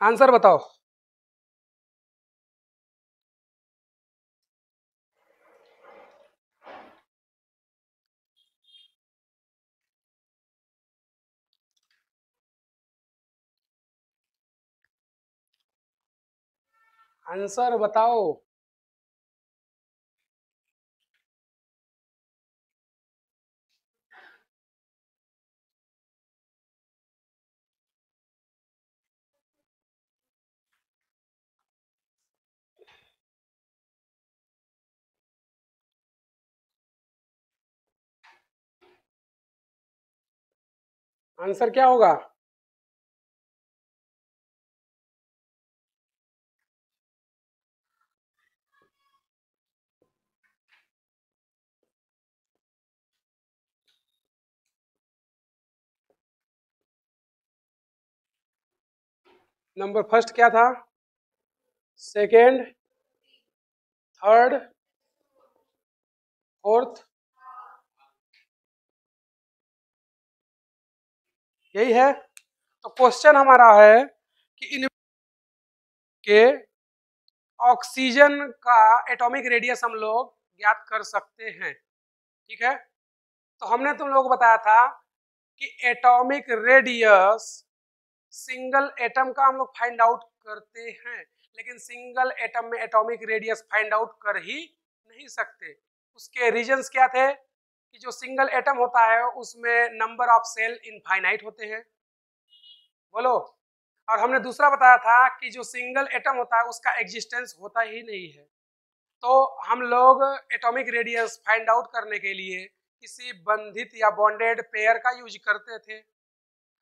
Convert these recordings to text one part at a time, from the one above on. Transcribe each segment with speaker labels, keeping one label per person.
Speaker 1: Answer बताओ। Answer बताओ। Answer क्या होगा? नंबर फर्स्ट क्या था? सेकेंड, थर्ड, फोर्थ, यही है। तो क्वेश्चन हमारा है कि इन के ऑक्सीजन का एटॉमिक रेडियस हम लोग ज्ञात कर सकते हैं। ठीक है, तो हमने तुम लोगों को बताया था कि एटॉमिक रेडियस सिंगल एटम का हम लोग फाइंड आउट करते हैं, लेकिन सिंगल एटम में एटॉमिक रेडियस फाइंड आउट कर ही नहीं सकते। उसके रीजंस क्या थे कि जो सिंगल एटम होता है उसमें नंबर ऑफ सेल इनफाइनाइट होते हैं। बोलो। और हमने दूसरा बताया था कि जो सिंगल एटम होता है उसका एग्जिस्टेंस होता ही नहीं है। तो हम लोग एटॉमिक रेडियस फाइंड आउट करने के लिए किसी बंधित या बॉन्डेड पेयर का यूज करते थे।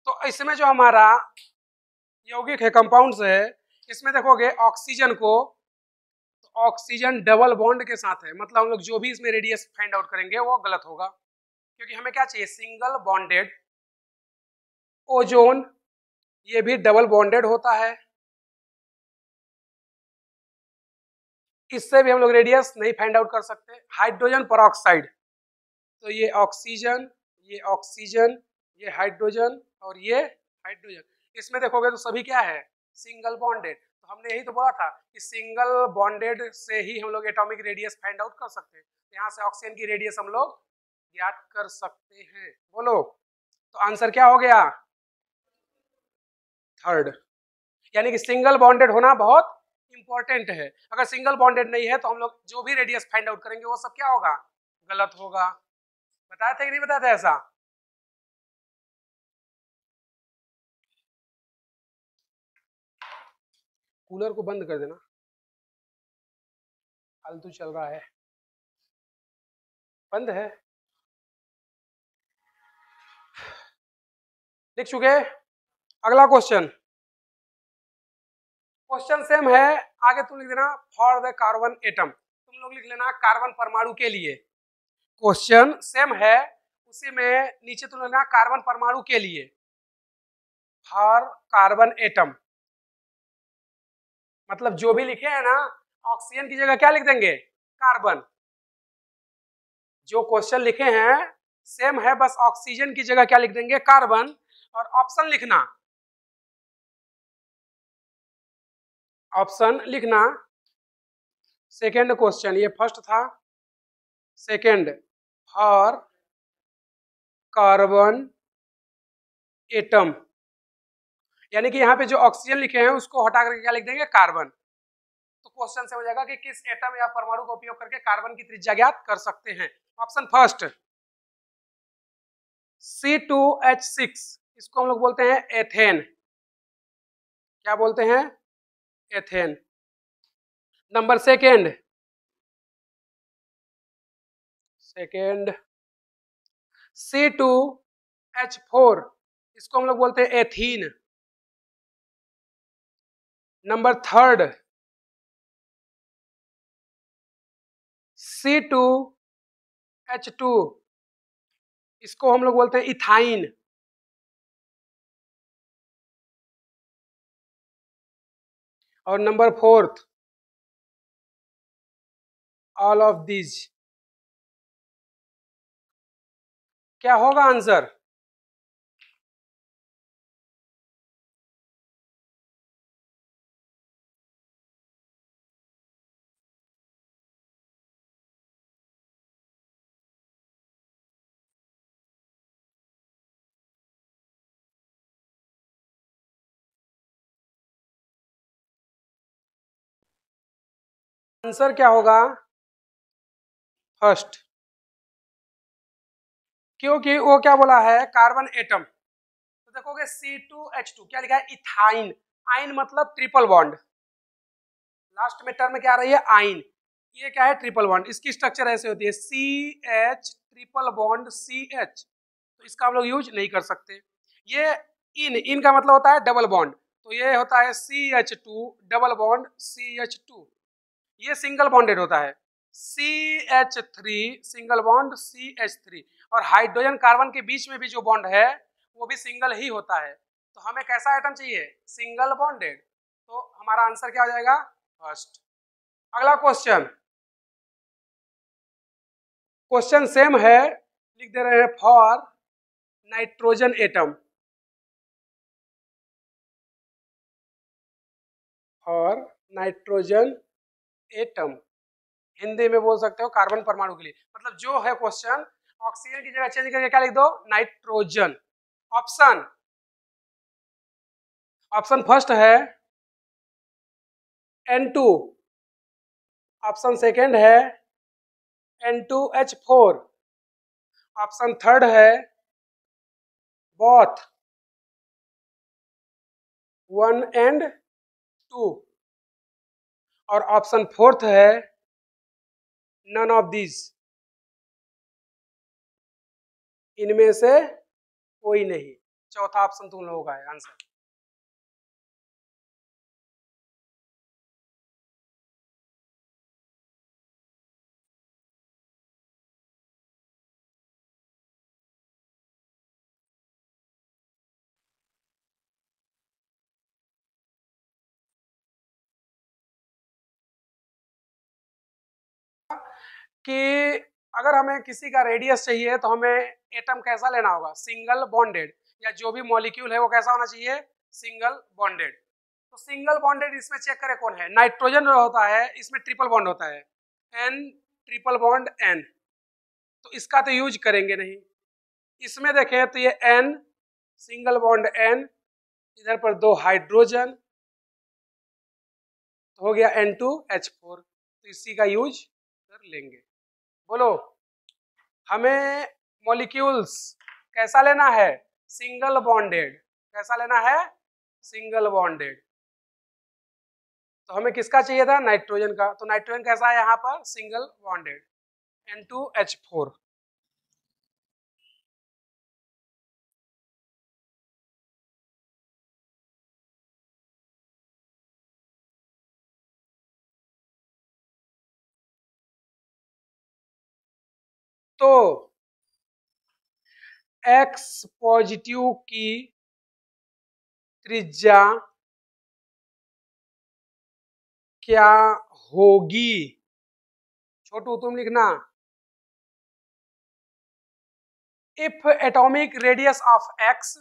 Speaker 1: तो इसमें जो हमारा यौगिक है, कंपाउंड्स है, इसमें देखोगे ऑक्सीजन को, तो ऑक्सीजन डबल बॉन्ड के साथ है, मतलब हम लोग जो भी इसमें रेडियस फाइंड आउट करेंगे वो गलत होगा, क्योंकि हमें क्या चाहिए? Single bonded. ओजोन, ये भी डबल बॉन्डेड होता है, इससे भी हम लोग रेडियस नहीं फाइंड आउट कर सकते। हाइड्रोजन परऑक्साइड, तो ये ऑक्सीजन, ये ऑक्सीजन, ये हाइड्रोजन और ये हाइड्रोजन, इसमें देखोगे तो सभी क्या है? Single bonded. तो हमने यही तो बोला था कि सिंगल बॉन्डेड से ही हम लोग एटॉमिक रेडियस फाइंड आउट कर सकते हैं। तो यहाँ से ऑक्सीजन की रेडियस हम लोग ज्ञात कर सकते हैं। बोलो। तो आंसर क्या हो गया? थर्ड। यानी कि सिंगल बॉन्डेड होना बहुत इंपॉर्टेंट है। अगर सिंगल बॉन्डेड नहीं है तो हम लोग जो भी रेडियस फाइंड आउट करेंगे वो सब क्या होगा? गलत होगा। बताया था कि नहीं बताया था ऐसा? कूलर को बंद कर देना, फालतू चल रहा है। बंद है। लिख चुके? अगला क्वेश्चन। क्वेश्चन सेम है, आगे तुम लिख देना फॉर द कार्बन एटम, तुम लोग लिख लेना कार्बन परमाणु के लिए। क्वेश्चन सेम है, उसी में नीचे तुम लिखना कार्बन परमाणु के लिए, फॉर कार्बन एटम। मतलब जो भी लिखे हैं ना, ऑक्सीजन की जगह क्या लिख देंगे? कार्बन। जो क्वेश्चन लिखे हैं सेम है, बस ऑक्सीजन की जगह क्या लिख देंगे? कार्बन। और ऑप्शन लिखना, ऑप्शन लिखना। सेकेंड क्वेश्चन, ये फर्स्ट था, सेकेंड फॉर कार्बन एटम, यानी कि यहाँ पे जो ऑक्सीजन लिखे हैं उसको हटा करके क्या लिख देंगे? कार्बन। तो क्वेश्चन से हो जाएगा कि किस एटम या परमाणु का उपयोग करके कार्बन की त्रिज्या ज्ञात कर सकते हैं। ऑप्शन फर्स्ट C2H6, इसको हम लोग बोलते हैं एथेन। क्या बोलते हैं? Ethane. Number second, second C2H4, इसको हम लोग बोलते हैं एथीन। नंबर थर्ड C2H2, इसको हम लोग बोलते हैं इथाइन। और number fourth all of these. क्या होगा आंसर? आंसर क्या होगा? फर्स्ट, क्योंकि वो क्या बोला है, कार्बन एटम। तो देखोगे C2H2 क्या लिखा है, इथाइन। आइन मतलब ट्रिपल बॉन्ड, लास्ट में टर्म क्या आ रही है, आइन। ये क्या है, ट्रिपल बॉन्ड। इसकी स्ट्रक्चर ऐसे होती है CH ट्रिपल बॉन्ड CH, तो इसका हम लोग यूज नहीं कर सकते। ये इन का मतलब होता है डबल बॉन्ड, तो ये होता है CH2 डबल बॉन्ड CH2। ये सिंगल बॉन्डेड होता है CH3 सिंगल बॉन्ड CH3। और हाइड्रोजन कार्बन के बीच में भी जो बॉन्ड है वो भी सिंगल ही होता है। तो हमें कैसा आइटम चाहिए, सिंगल बॉन्डेड। तो हमारा आंसर क्या हो जाएगा, फर्स्ट। अगला क्वेश्चन, क्वेश्चन सेम है, लिख दे रहे हैं फॉर नाइट्रोजन एटम। और नाइट्रोजन एटम हिंदी में बोल सकते हो कार्बन परमाणु के लिए, मतलब जो है क्वेश्चन ऑक्सीजन की जगह चेंज करके क्या लिख दो, नाइट्रोजन। ऑप्शन, ऑप्शन फर्स्ट है N2, ऑप्शन सेकंड है N2H4, ऑप्शन थर्ड है बोथ 1 and 2, और ऑप्शन फोर्थ है नन ऑफ दीज, इनमें से कोई नहीं। चौथा ऑप्शन तुम लोगों का है आंसर। कि अगर हमें किसी का रेडियस चाहिए तो हमें एटम कैसा लेना होगा, सिंगल बॉन्डेड, या जो भी मॉलिक्यूल है वो कैसा होना चाहिए, सिंगल बॉन्डेड। तो सिंगल बॉन्डेड इसमें चेक करें कौन है, नाइट्रोजन जो होता है इसमें ट्रिपल बॉन्ड होता है, N ट्रिपल बॉन्ड N, तो इसका तो यूज करेंगे नहीं। इसमें देखें तो ये N सिंगल बॉन्ड N, इधर पर दो हाइड्रोजन, तो हो गया N2H4, तो इसी का यूज कर लेंगे। बोलो, हमें मॉलिक्यूल्स कैसा लेना है, सिंगल बॉन्डेड। कैसा लेना है, सिंगल बॉन्डेड। तो हमें किसका चाहिए था, नाइट्रोजन का। तो नाइट्रोजन कैसा है यहाँ पर, सिंगल बॉन्डेड, N2H4। तो X पॉजिटिव की त्रिज्या क्या होगी, छोटू तुम लिखना। If atomic radius of X,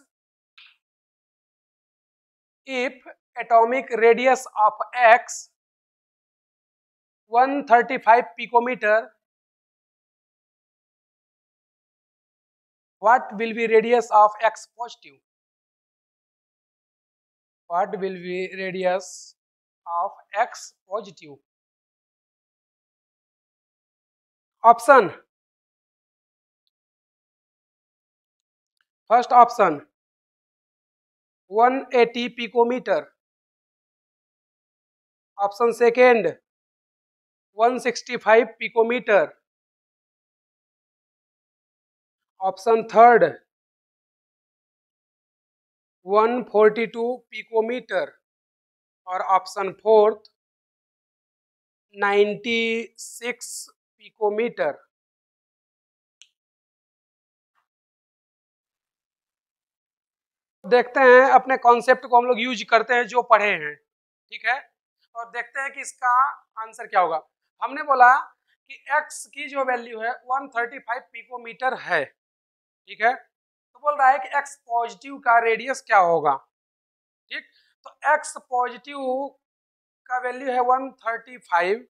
Speaker 1: if atomic radius of X 135 picometer, what will be radius of X positive? What will be radius of X positive? Option, first option 180 picometer, option second 165 picometer, option third 142 picometer, और option fourth 96 picometre. देखते हैं, अपने concept को हम लोग use करते हैं जो पढ़े हैं, ठीक है, और देखते हैं कि इसका आंसर क्या होगा। हमने बोला कि x की जो वैल्यू है 135 पिकोमीटर है, ठीक है, तो बोल रहा है कि x पॉजिटिव का रेडियस क्या होगा, ठीक। तो x पॉजिटिव का वैल्यू है 135,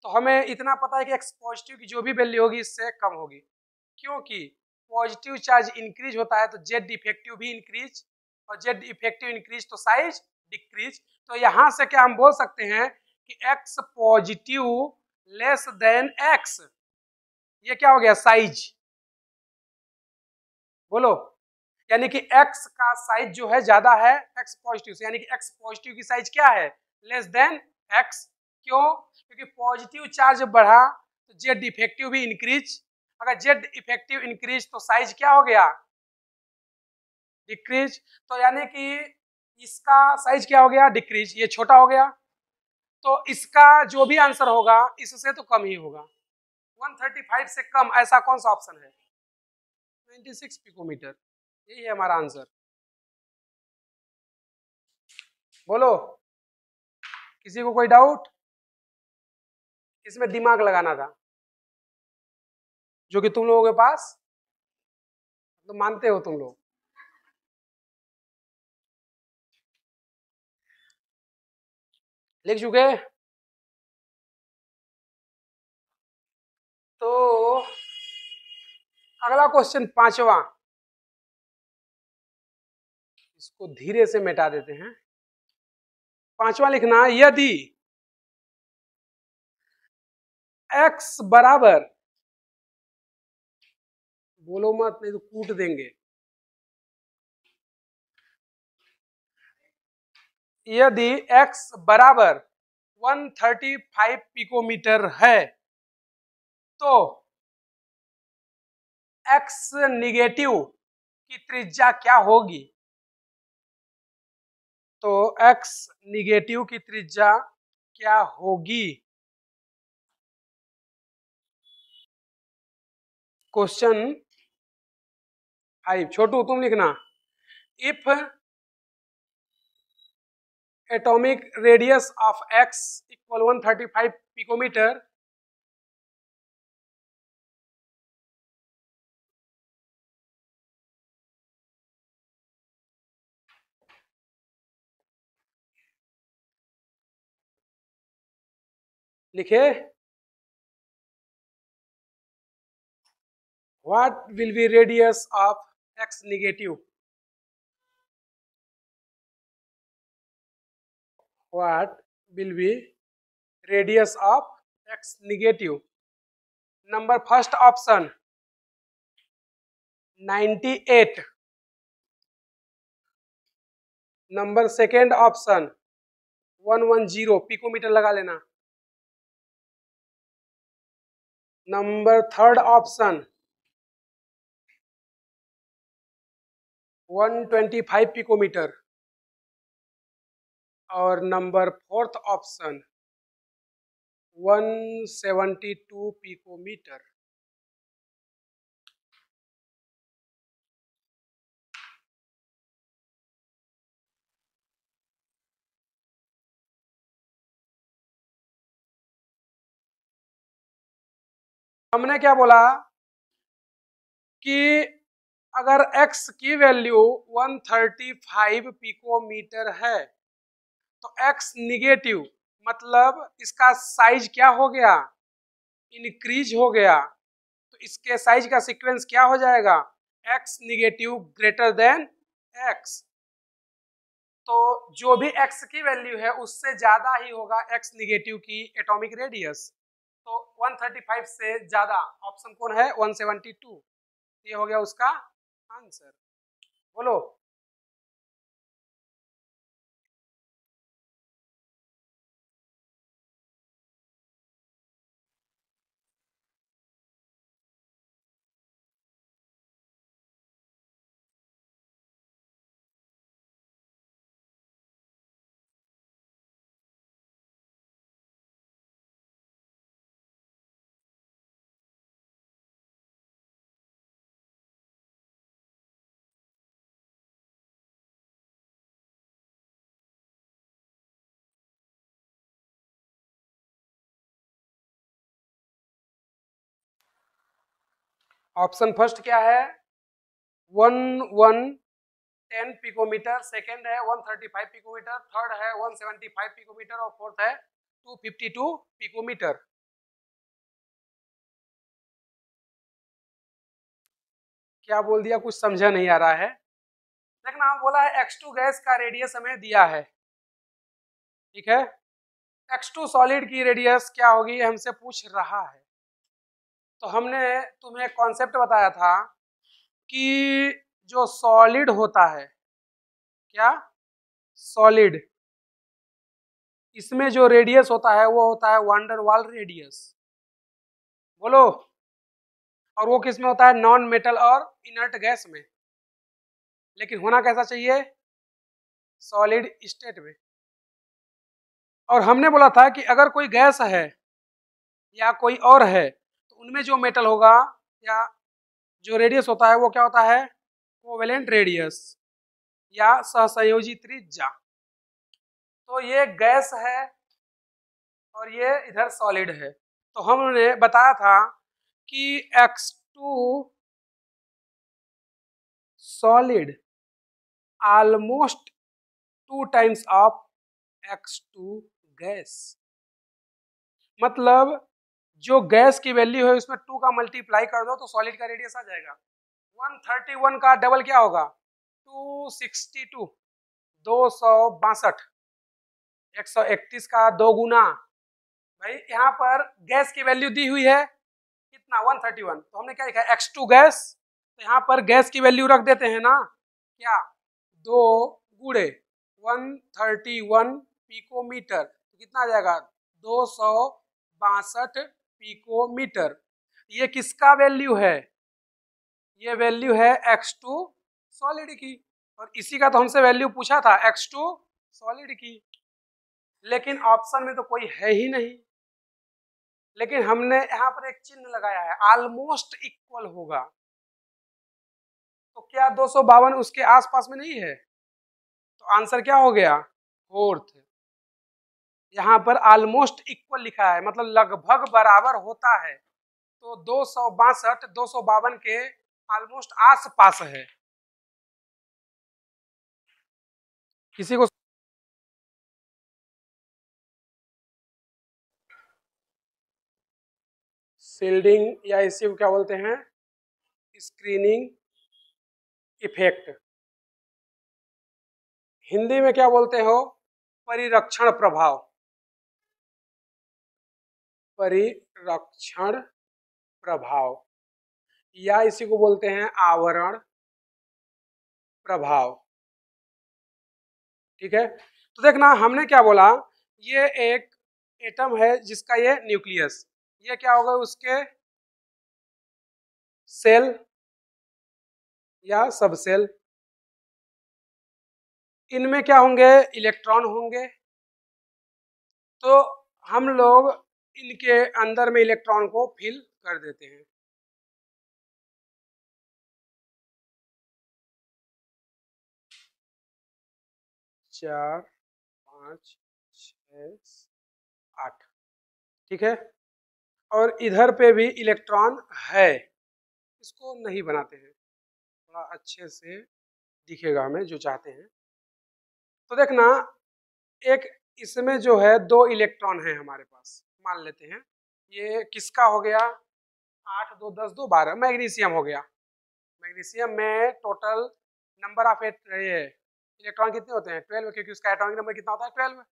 Speaker 1: तो हमें इतना पता है कि x पॉजिटिव की जो भी वैल्यू होगी इससे कम होगी, क्योंकि पॉजिटिव चार्ज इंक्रीज होता है तो जेड इफेक्टिव भी इंक्रीज, और जेड इफेक्टिव इंक्रीज तो साइज डिक्रीज। तो यहाँ से क्या हम बोल सकते हैं कि x positive less than x, ये क्या हो गया साइज, बोलो, यानी कि x का साइज जो है ज्यादा है x पॉजिटिव से, यानी कि x पॉजिटिव की साइज क्या है लेस देन x। क्यों? क्योंकि पॉजिटिव चार्ज बढ़ा तो जेड इफेक्टिव भी इंक्रीज, अगर जेड इफेक्टिव इंक्रीज तो साइज क्या हो गया डिक्रीज, तो यानी कि इसका साइज क्या हो गया डिक्रीज, ये छोटा हो गया, तो इसका जो भी आंसर होगा इससे तो कम ही होगा। 135 से कम ऐसा कौन सा ऑप्शन है? 96 पिकोमीटर, यही है हमारा आंसर। बोलो, किसी को कोई डाउट? इसमें दिमाग लगाना था, जो कि तुम लोगों के पास तो मानते हो तुम लोग। लिख चुके? तो अगला क्वेश्चन पांचवा, इसको धीरे से मिटा देते हैं। पांचवा लिखना, यदि x बराबर, बोलो मत नहीं तो कूट देंगे, यदि x बराबर 135 पिकोमीटर है तो x निगेटिव की त्रिज्या क्या होगी? तो x निगेटिव की त्रिज्या क्या होगी? क्वेश्चन 5, छोटू तुम लिखना, if atomic radius of x equal 135 picometre, लिखे, what will be radius of x negative, what will be radius of x negative? Number first option 98, number second option 110, picometre लगा लेना, number third option 125 picometre, और number fourth option 172 picometre. हमने क्या बोला कि अगर x की वैल्यू 135 पिकोमीटर है तो x निगेटिव मतलब इसका साइज क्या हो गया इंक्रीज हो गया, तो इसके साइज का सीक्वेंस क्या हो जाएगा x negative greater than x, तो जो भी x की वैल्यू है उससे ज्यादा ही होगा x निगेटिव की एटॉमिक रेडियस, तो 135 से ज्यादा ऑप्शन कौन है 172, ये हो गया उसका आंसर। बोलो, ऑप्शन फर्स्ट क्या है 110 पिकोमीटर, सेकेंड है 135 पिकोमीटर, थर्ड है 175 पिकोमीटर और फोर्थ है 252 पिकोमीटर। क्या बोल दिया कुछ समझा नहीं आ रहा है, देखना बोला है X2 गैस का रेडियस हमें दिया है, ठीक है, x2 सॉलिड की रेडियस क्या होगी ये हमसे पूछ रहा है। तो हमने तुम्हें कॉन्सेप्ट बताया था कि जो सॉलिड होता है, क्या सॉलिड, इसमें जो रेडियस होता है वो होता है वान डेर वाल रेडियस। बोलो। और वो किस में होता है? नॉन मेटल और इनर्ट गैस में। लेकिन होना कैसा चाहिए? सॉलिड स्टेट में। और हमने बोला था कि अगर कोई गैस है या कोई और है तो उनमें जो मेटल होगा या जो रेडियस होता है वो क्या होता है? कोवेलेंट रेडियस या सहसंयोजी त्रिज्या। तो ये गैस है और ये इधर सॉलिड है। तो हमने बताया था कि x2 solid almost 2 times of x2 gas. मतलब जो गैस की वैल्यू है उसमें 2 का मल्टीप्लाई कर दो तो सॉलिड का रेडियस आ जाएगा। 131 का डबल क्या होगा? 262, 262। 131 का 2 गुना। भाई यहाँ पर गैस की वैल्यू दी हुई है कितना? 131। तो हमने क्या लिखा है? x2 gas. तो यहाँ पर गैस की वैल्यू रख देते हैं ना, क्या? 2 गुणे 131 पिकोमीटर। तो कितना आ जाएगा? 262 पिकोमीटर। ये किसका वैल्यू है? ये वैल्यू है x2 सॉलिड की। और इसी का तो हमसे वैल्यू पूछा था, x2 सॉलिड की। लेकिन ऑप्शन में तो कोई है ही नहीं। लेकिन हमने यहाँ पर एक चिन्ह लगाया है, ऑलमोस्ट इक्वल होगा। तो क्या 252 उसके आसपास में नहीं है? तो आंसर क्या हो गया? फोर्थ। यहाँ पर ऑलमोस्ट इक्वल लिखा है, मतलब लगभग बराबर होता है। तो 262 252 के ऑलमोस्ट आस पास है। किसी को शील्डिंग या इसी को क्या बोलते हैं? Screening effect. हिंदी में क्या बोलते हो? परिरक्षण प्रभाव। परिरक्षण प्रभाव या इसी को बोलते हैं आवरण प्रभाव। ठीक है। तो देखना हमने क्या बोला, ये एक एटम है जिसका ये न्यूक्लियस, ये क्या होगा? उसके सेल या सबसेल। इनमें क्या होंगे? इलेक्ट्रॉन होंगे। तो हम लोग इनके अंदर में इलेक्ट्रॉन को फिल कर देते हैं। चार, 5, 6, 8। ठीक है। और इधर पे भी इलेक्ट्रॉन है, इसको नहीं बनाते हैं, थोड़ा अच्छे से दिखेगा हमें जो चाहते हैं। तो देखना एक इसमें जो है 2 इलेक्ट्रॉन है हमारे पास, मान लेते हैं। ये किसका हो गया? 8, 2, 10, 2, 12 मैग्नीशियम हो गया। मैग्नीशियम में टोटल नंबर ऑफ इलेक्ट्रॉन कितने होते हैं? 12, क्योंकि उसका एटॉमिक नंबर कितना होता है? 12।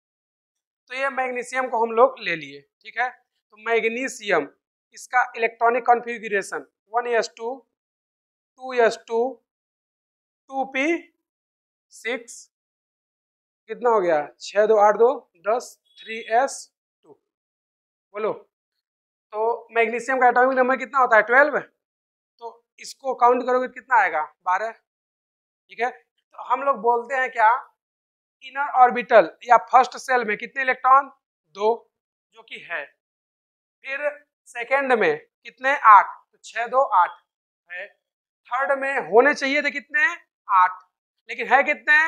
Speaker 1: तो ये मैग्नीशियम को हम लोग ले लिए। ठीक है। तो मैग्नीशियम, इसका electronic configuration 1s2, 2s2, 2p6, कितना हो गया? 6, 2, 8, 2, 10, 3s2। बोलो। तो मैग्नीशियम का एटॉमिक नंबर कितना होता है? 12। तो इसको काउंट करोगे तो कितना आएगा? 12। ठीक है। तो हम लोग बोलते हैं क्या? इनर ऑर्बिटल या फर्स्ट सेल में कितने इलेक्ट्रॉन? 2, जो कि है। फिर सेकेंड में कितने? 8। तो 6, 2, 8 है। थर्ड में होने चाहिए थे कितने? 8, लेकिन है कितने?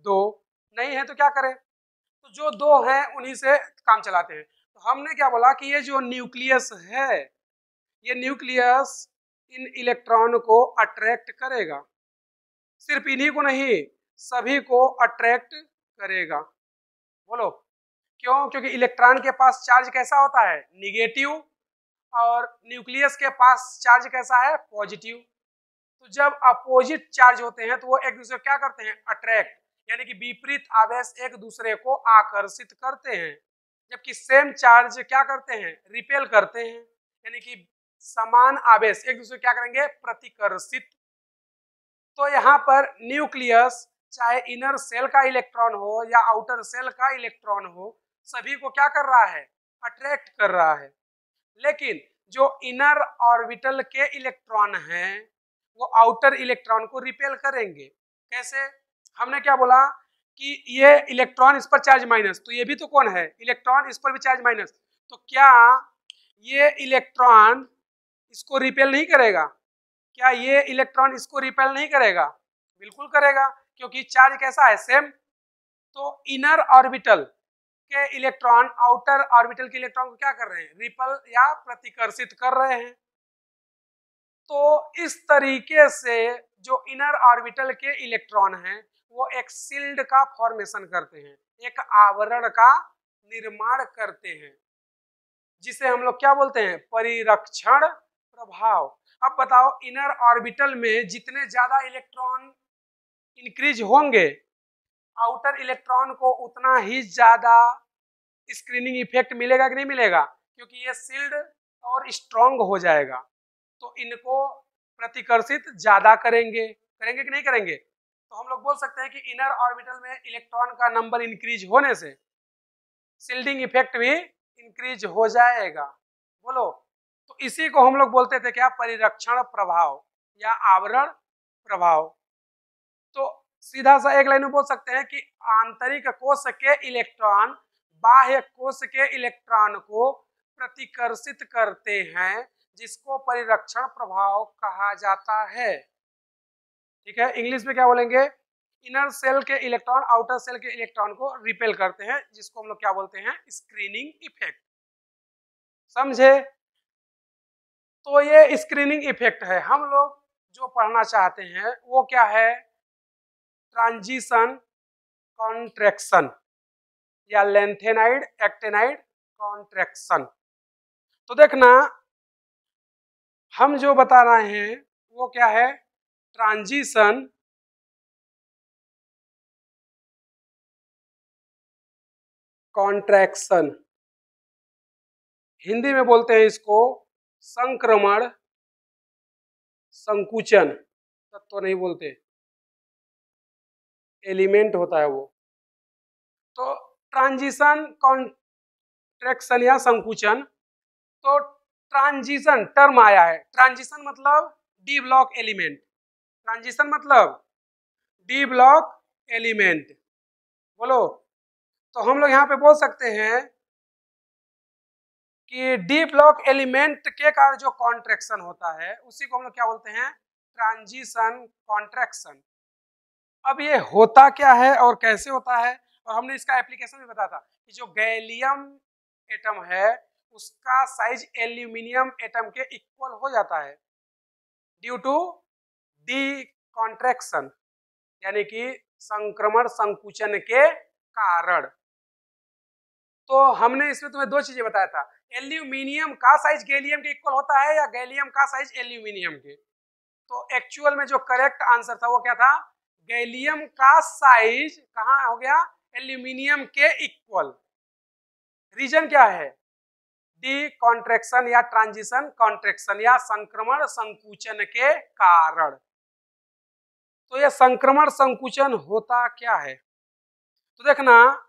Speaker 1: 2। नहीं है तो क्या करें? तो जो 2 हैं उन्हीं से काम चलाते हैं। तो हमने क्या बोला कि ये जो न्यूक्लियस है, ये न्यूक्लियस इन इलेक्ट्रॉन को अट्रैक्ट करेगा। सिर्फ इन्हीं को नहीं, सभी को अट्रैक्ट करेगा। बोलो क्यों? क्योंकि इलेक्ट्रॉन के पास चार्ज कैसा होता है? निगेटिव। और न्यूक्लियस के पास चार्ज कैसा है? पॉजिटिव। तो जब अपोजिट चार्ज होते हैं तो वो एक दूसरे को क्या करते हैं? अट्रैक्ट, यानी कि विपरीत आवेश एक दूसरे को आकर्षित करते हैं। जबकि सेम चार्ज क्या करते हैं, रिपेल करते हैं, यानी कि समान आवेश एक दूसरे क्या करेंगे, प्रतिकर्षित। तो यहाँ पर न्यूक्लियस चाहे इनर सेल का इलेक्ट्रॉन हो या आउटर सेल का इलेक्ट्रॉन हो, सभी को क्या कर रहा है, अट्रैक्ट कर रहा है। लेकिन जो इनर ऑर्बिटल के इलेक्ट्रॉन हैं वो आउटर इलेक्ट्रॉन को रिपेल करेंगे। कैसे, हमने क्या बोला कि ये इलेक्ट्रॉन इस पर चार्ज माइनस, तो ये भी तो कौन है, इलेक्ट्रॉन, इस पर भी चार्ज माइनस, तो क्या ये इलेक्ट्रॉन इसको रिपेल नहीं करेगा, क्या ये इलेक्ट्रॉन इसको रिपेल नहीं करेगा, बिल्कुल करेगा, क्योंकि चार्ज कैसा है, सेम। तो इनर ऑर्बिटल के इलेक्ट्रॉन आउटर ऑर्बिटल के इलेक्ट्रॉन को क्या कर रहे हैं, रिपल या प्रतिकर्षित कर रहे हैं। तो इस तरीके से जो इनर ऑर्बिटल के इलेक्ट्रॉन हैं वो एक शील्ड का फॉर्मेशन करते हैं, एक आवरण का निर्माण करते हैं, जिसे हम लोग क्या बोलते हैं, परिरक्षण प्रभाव। अब बताओ, इनर ऑर्बिटल में जितने ज्यादा इलेक्ट्रॉन इंक्रीज होंगे, आउटर इलेक्ट्रॉन को उतना ही ज्यादा स्क्रीनिंग इफेक्ट मिलेगा कि नहीं मिलेगा, क्योंकि ये शील्ड और स्ट्रॉन्ग हो जाएगा, तो इनको प्रतिकर्षित ज्यादा करेंगे, करेंगे कि नहीं करेंगे। तो हम लोग बोल सकते हैं कि इनर ऑर्बिटल में इलेक्ट्रॉन का नंबर इंक्रीज होने से शील्डिंग इफेक्ट भी इंक्रीज हो जाएगा। बोलो, तो इसी को हम लोग बोलते थे क्या, परिरक्षण प्रभाव या आवरण प्रभाव। तो सीधा सा एक लाइन में बोल सकते हैं कि आंतरिक कोश के इलेक्ट्रॉन बाह्य कोश के इलेक्ट्रॉन को प्रतिकर्षित करते हैं, जिसको परिरक्षण प्रभाव कहा जाता है। ठीक है, इंग्लिश में क्या बोलेंगे, इनर सेल के इलेक्ट्रॉन आउटर सेल के इलेक्ट्रॉन को रिपेल करते हैं, जिसको हम लोग क्या बोलते हैं, स्क्रीनिंग इफेक्ट। समझे। तो ये स्क्रीनिंग इफेक्ट है। हम लोग जो पढ़ना चाहते हैं वो क्या है, ट्रांजिशन कॉन्ट्रैक्शन या लेंथेनाइड एक्टेनाइड कॉन्ट्रैक्शन। तो देखना, हम जो बता रहे हैं वो क्या है, ट्रांजिशन कॉन्ट्रैक्शन, हिंदी में बोलते हैं इसको संक्रमण संकुचन, तत्व तो नहीं बोलते, एलिमेंट होता है वो। तो ट्रांजिशन कॉन्ट्रैक्शन या संकुचन, तो ट्रांजिशन टर्म आया है, ट्रांजिशन मतलब डी ब्लॉक एलिमेंट, ट्रांजिशन मतलब डी ब्लॉक एलिमेंट। बोलो, तो हम लोग यहाँ पे बोल सकते हैं कि डी ब्लॉक एलिमेंट के कारण जो कॉन्ट्रैक्शन होता है उसी को हम लोग क्या बोलते हैं, ट्रांजिशन कॉन्ट्रैक्शन। अब ये होता क्या है और कैसे होता है, और हमने इसका एप्लीकेशन भी बताया था कि जो गैलियम एटम है उसका साइज एल्यूमिनियम एटम के इक्वल हो जाता है ड्यू टू डी कॉन्ट्रैक्शन, यानी कि संक्रमण संकुचन के कारण। तो हमने इसमें तुम्हें दो चीजें बताया था, एल्यूमिनियम का साइज गैलियम के इक्वल होता है या गैलियम का साइज एल्यूमिनियम के। तो एक्चुअल में जो करेक्ट आंसर था वो क्या था, गैलियम का साइज कहाँ हो गया, एल्यूमिनियम के इक्वल। रीजन क्या है, डी कॉन्ट्रैक्शन या ट्रांजिशन कॉन्ट्रैक्शन या संक्रमण संकुचन के कारण। तो यह संक्रमण संकुचन होता क्या है, तो देखना,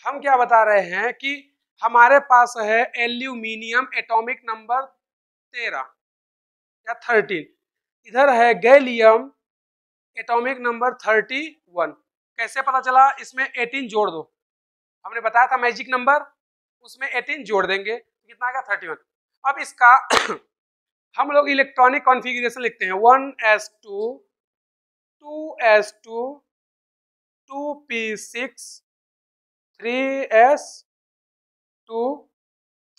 Speaker 1: हम क्या बता रहे हैं कि हमारे पास है एल्यूमिनियम एटॉमिक नंबर 13 या 13, इधर है गैलियम एटॉमिक नंबर 31। कैसे पता चला, इसमें 18 जोड़ दो, हमने बताया था मैजिक नंबर, उसमें 18 जोड़ देंगे, कितना आएगा 31। अब इसका हम लोग इलेक्ट्रॉनिक कॉन्फ़िगरेशन लिखते हैं, 1s2 2s2 2p6 3s2